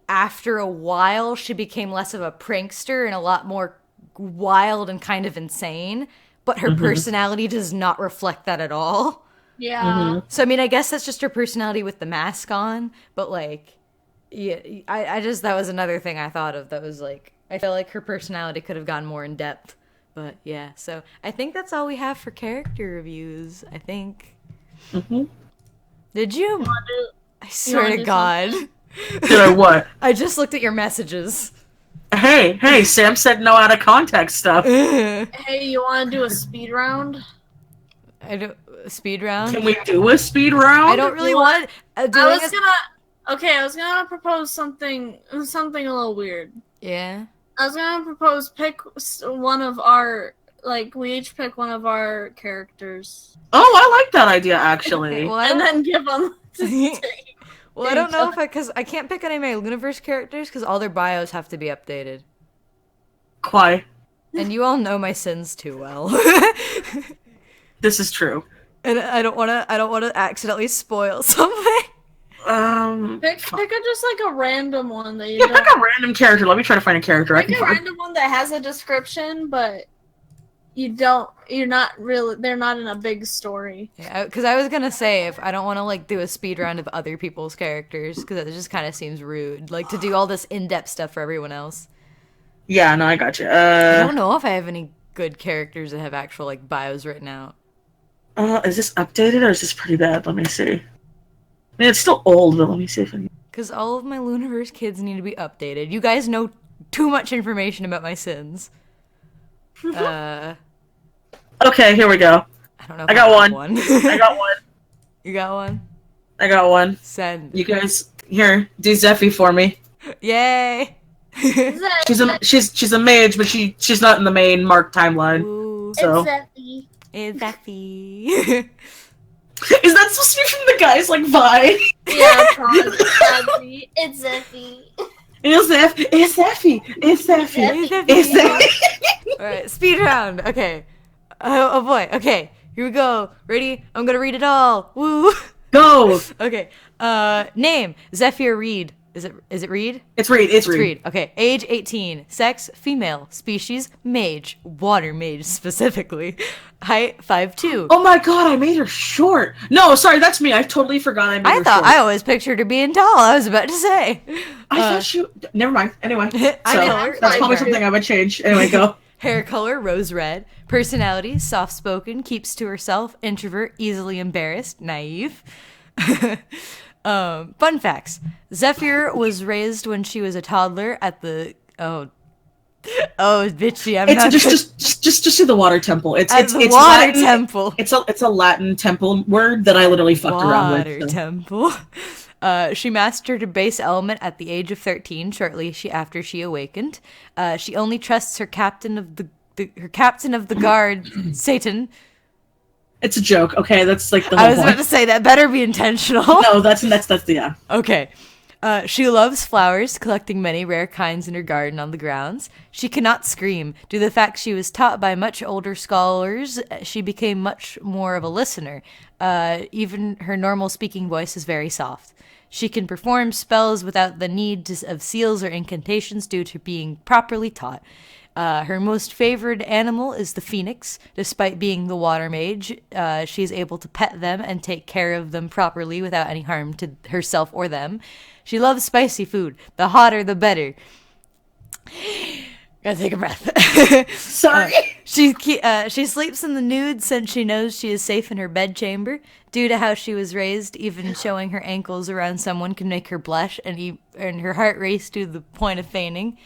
after a while, she became less of a prankster and a lot more wild and kind of insane, but her personality does not reflect that at all. Yeah. So, I mean, I guess that's just her personality with the mask on, but, like, yeah, I just, that was another thing I thought of that was like, I feel like her personality could have gone more in depth. But yeah, so I think that's all we have for character reviews, I think. Did you? I swear to God. Did I what? I just looked at your messages. Hey, Sam said no out of context stuff. Hey, you want to do a speed round? Speed round? Can we do a speed round? I don't really want I was gonna propose something a little weird. Yeah. I was gonna propose pick one of our, like, we each pick one of our characters. Oh, I like that idea, actually. Well, And then give them well, I don't know because I can't pick any of my Universe characters because all their bios have to be updated. Why? And you all know my sins too well. This is true. And I don't want to accidentally spoil something. pick just like a random one that you pick a random character. Let me try to find a character. Pick a random one that has a description, but they're not in a big story. Yeah, because I was gonna say, if I don't want to like do a speed round of other people's characters, because it just kind of seems rude, like to do all this in-depth stuff for everyone else. Yeah, no, I got you. I don't know if I have any good characters that have actual like bios written out. Is this updated or is this pretty bad? Let me see. I mean, it's still old, but let me see if I can... Because all of my Looniverse kids need to be updated. You guys know too much information about my sins. Okay, here we go. I don't know. I got one. I got one. You got one? I got one. Send. You guys, here, do Zeffy for me. Yay! she's a mage, but she's not in the main Mark timeline. Ooh. So. It's Zeffy. Is that supposed to be from the guys like Vine? Yeah, probably. It's Zeffy. It's Zeffy. Alright, speed round. Okay. Oh boy. Okay. Here we go. Ready? I'm gonna read it all. Woo! Go! Okay. Name. Zephyr Reed. Is it Reed? It's Reed. It's Reed. Okay. Age 18. Sex female. Species mage. Water mage specifically. Height 5'2". Oh my god, I made her short. No, sorry, that's me. I totally forgot I made her short. I always pictured her being tall. I was about to say. I thought she... Never mind. Anyway. I So, know. that's probably something I would change. Anyway, go. Hair color, rose red. Personality, soft-spoken, keeps to herself, introvert, easily embarrassed, naive. Fun facts. Zephyr was raised when she was a toddler at the... Oh, bitchy, I'm not... Just do the water temple. It's water Latin, temple. It's a Latin temple word that I literally fucked around with. Water temple. She mastered a base element at the age of 13, shortly after she awakened. She only trusts her captain of the guard, Satan. It's a joke. Okay, that's like the whole I was point. about to say that better be intentional. No, that's yeah. Okay. She loves flowers, collecting many rare kinds in her garden on the grounds. She cannot scream. Due to the fact she was taught by much older scholars, she became much more of a listener. Even her normal speaking voice is very soft. She can perform spells without the need of seals or incantations due to being properly taught. Her most favored animal is the phoenix. Despite being the water mage, she is able to pet them and take care of them properly without any harm to herself or them. She loves spicy food. The hotter, the better. Gotta take a breath. Sorry. She sleeps in the nude since she knows she is safe in her bedchamber. Due to how she was raised, even showing her ankles around someone can make her blush and her heart race to the point of fainting.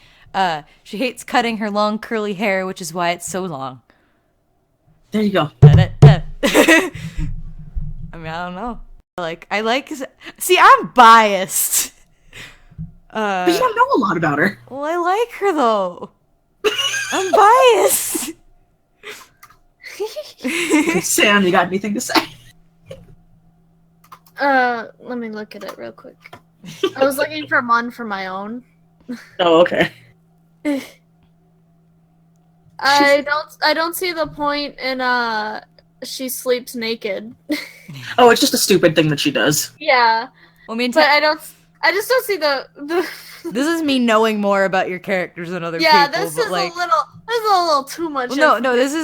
She hates cutting her long curly hair, which is why it's so long. There you go. I mean, I don't know. See, I'm biased. But you don't know a lot about her. Well, I like her though. I'm biased. Sam, you got anything to say? Let me look at it real quick. I was looking for one for my own. Oh, okay. I don't see the point in she sleeps naked. Oh, it's just a stupid thing that she does. Yeah. Well, I mean, but I just don't see the This is me knowing more about your characters than other people. Yeah, this is a little too much. Well, this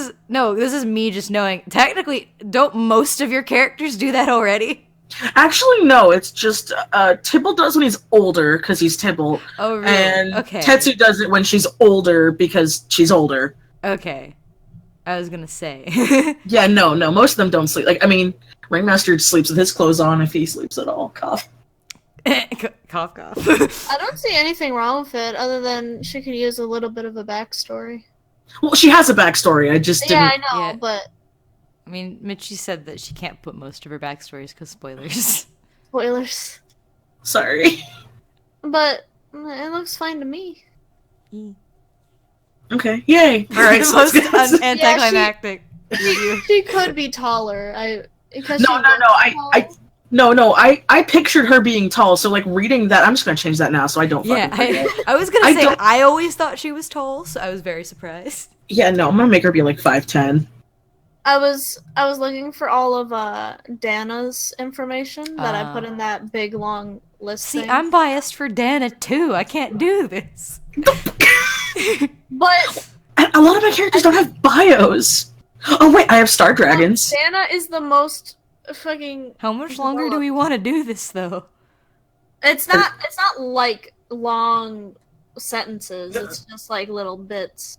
is me just knowing. Technically, don't most of your characters do that already? Actually, no. It's just Tibble does when he's older because he's Tibble. Oh, really? And okay. Tetsu does it when she's older because she's older. Okay. I was gonna say. Yeah, no. Most of them don't sleep. Like, I mean, Ringmaster sleeps with his clothes on if he sleeps at all. Cough. Cough, cough. I don't see anything wrong with it other than she could use a little bit of a backstory. Well, she has a backstory. I just didn't. Yeah, I know, but I mean, Mitchie said that she can't put most of her backstories because spoilers. Spoilers. Sorry. But it looks fine to me. Okay. Yay. All right. The most anticlimactic. She could be taller. No. I pictured her being tall. So like reading that, I'm just gonna change that now so I don't. Yeah, I was gonna say I always thought she was tall, so I was very surprised. Yeah, no, I'm gonna make her be like 5'10". I was looking for all of Dana's information that I put in that big long list. See, I'm biased for Dana too. I can't do this. But a lot of my characters don't have bios. Oh wait, I have Star Dragons. Dana is the most fucking. How much longer do we want to do this though? It's not like long sentences. It's just like little bits.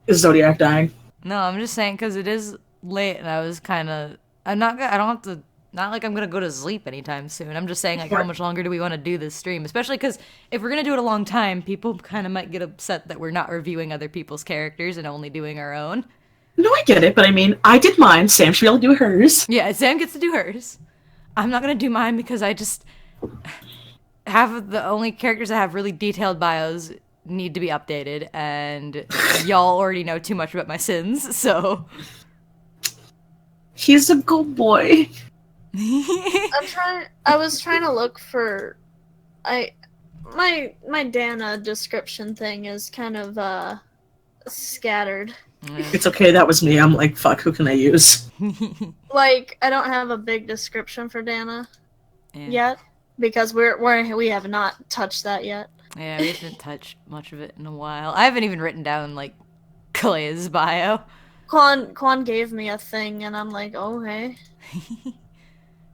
Is Zodiac dying? No, I'm just saying because it is late and I was kind of. I don't have to. Not like I'm gonna go to sleep anytime soon. I'm just saying, like, how much longer do we want to do this stream? Especially because if we're gonna do it a long time, people kind of might get upset that we're not reviewing other people's characters and only doing our own. No, I get it, but I mean, I did mine. Sam should be able to do hers. Yeah, Sam gets to do hers. I'm not gonna do mine because I just have the only characters that have really detailed bios need to be updated, and y'all already know too much about my sins, so. He's a good boy. I was trying to look for my Dana description thing is kind of scattered. It's okay, that was me. I'm like, fuck, who can I use? Like, I don't have a big description for Dana yet because we have not touched that yet. Yeah, we haven't touched much of it in a while. I haven't even written down like Clay's bio. Quan gave me a thing and I'm like, oh hey.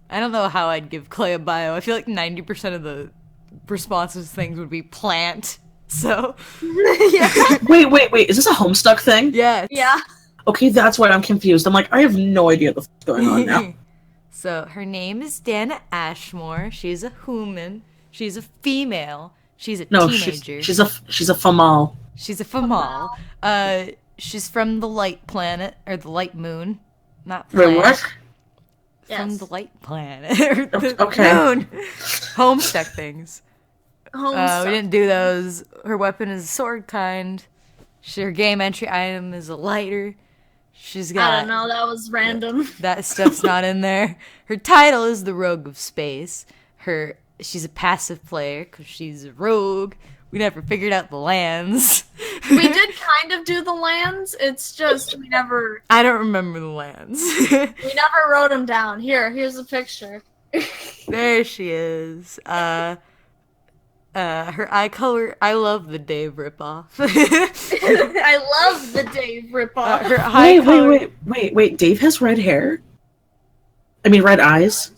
I don't know how I'd give Clay a bio. I feel like 90% of the responses things would be plant. So yeah. Wait. Is this a Homestuck thing? Yeah. Yeah. Okay, that's why I'm confused. I'm like, I have no idea what's going on now. So her name is Dana Ashmore. She's a human. She's a female. She's a teenager. She's a female. She's a female. She's from the light planet or the light moon. Not planet. Wait, what? From the light planet. Or the okay. moon. Homestuck things. We Homestuck. didn't do those. Her weapon is a sword kind. Her game entry item is a lighter. She's got... I don't know, that was random. That stuff's not in there. Her title is the Rogue of Space. She's a passive player because she's a rogue. We never figured out the lands. We did kind of do the lands. It's just we never... I don't remember the lands. We never wrote them down. Here's a picture. There she is. Her eye color, I love the Dave ripoff. I love the Dave ripoff. Her eye color... Wait. Dave has red hair? I mean, red eyes?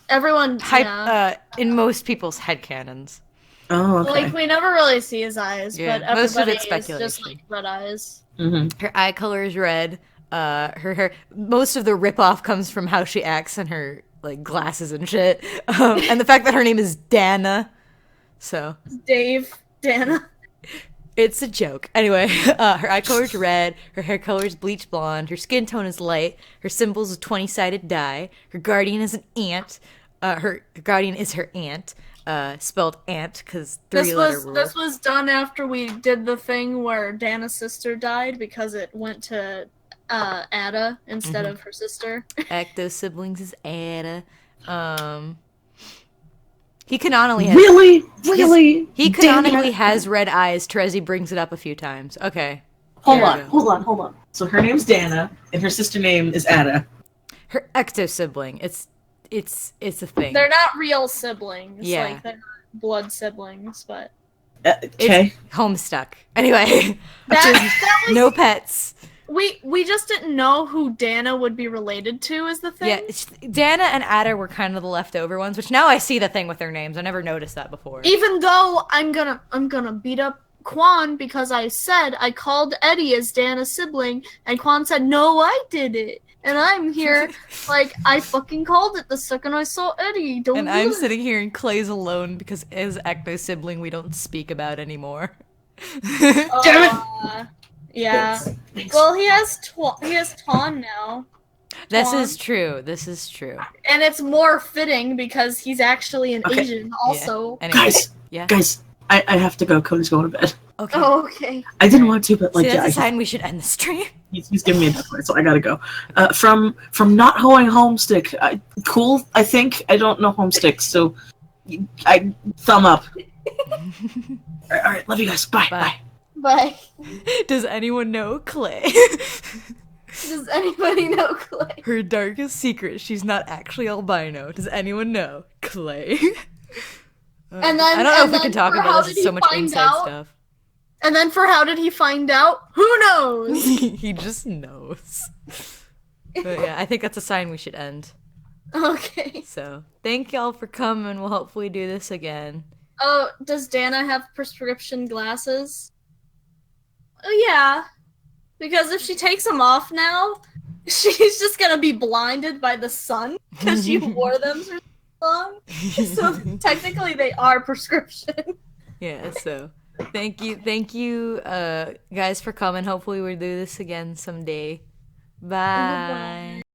Everyone, in most people's headcanons. Oh, okay. Like, we never really see his eyes, but most of everybody it's speculation. is just, like, red eyes. Mm-hmm. Her eye color is red. Her hair... Most of the ripoff comes from how she acts and her, like, glasses and shit. And the fact that her name is Dana. So... Dave, Dana. It's a joke. Anyway, her eye color is red, her hair color is bleach blonde, her skin tone is light, her symbol is a 20-sided die, her guardian is an ant, her guardian is her aunt, spelled ant, because three-letter rule. This was done after we did the thing where Dana's sister died, because it went to Ada instead of her sister. Ecto-siblings is Ada. He canonically has... Really? He canonically has red eyes. Terezi brings it up a few times. Okay. Hold on. So her name's Dana, and her sister name is Ada. Her ecto-sibling. It's a thing. They're not real siblings. Yeah. Like, they're not blood siblings, but... Okay. It's homestuck. Anyway. That was... No pets. We just didn't know who Dana would be related to is the thing. Yeah, Dana and Ada were kind of the leftover ones, which now I see the thing with their names. I never noticed that before. Even though I'm gonna beat up Quan because I called Eddie as Dana's sibling, and Quan said, no, I did it. And I'm here, like, I fucking called it the second I saw Eddie. And I'm sitting here and Clay's alone because as Ecto sibling we don't speak about anymore. Damn it! Yeah. Thanks. Well, he has Ton now. This is true. And it's more fitting because he's actually an Asian also. Yeah. Anyway, Guys, I have to go. Cody's going to bed. Okay. Oh, okay. I didn't want to, but like, that's a sign we should end the stream. He's giving me a deadline, so I gotta go. From not hoeing homestick, cool. I think I don't know homestick, so I thumb up. All right, love you guys. Bye. Bye. Does anyone know Clay? Does anybody know Clay? Her darkest secret, she's not actually albino. Does anyone know Clay? And then, I don't know if we can talk about this. It's so much inside stuff. And then for how did he find out? Who knows? He just knows. But yeah, I think that's a sign we should end. Okay. So, thank y'all for coming. We'll hopefully do this again. Oh, does Dana have prescription glasses? Oh, yeah. Because if she takes them off now, she's just gonna be blinded by the sun because she wore them for so long. So technically they are prescription. Yeah, so thank you guys for coming. Hopefully we'll do this again someday. Bye.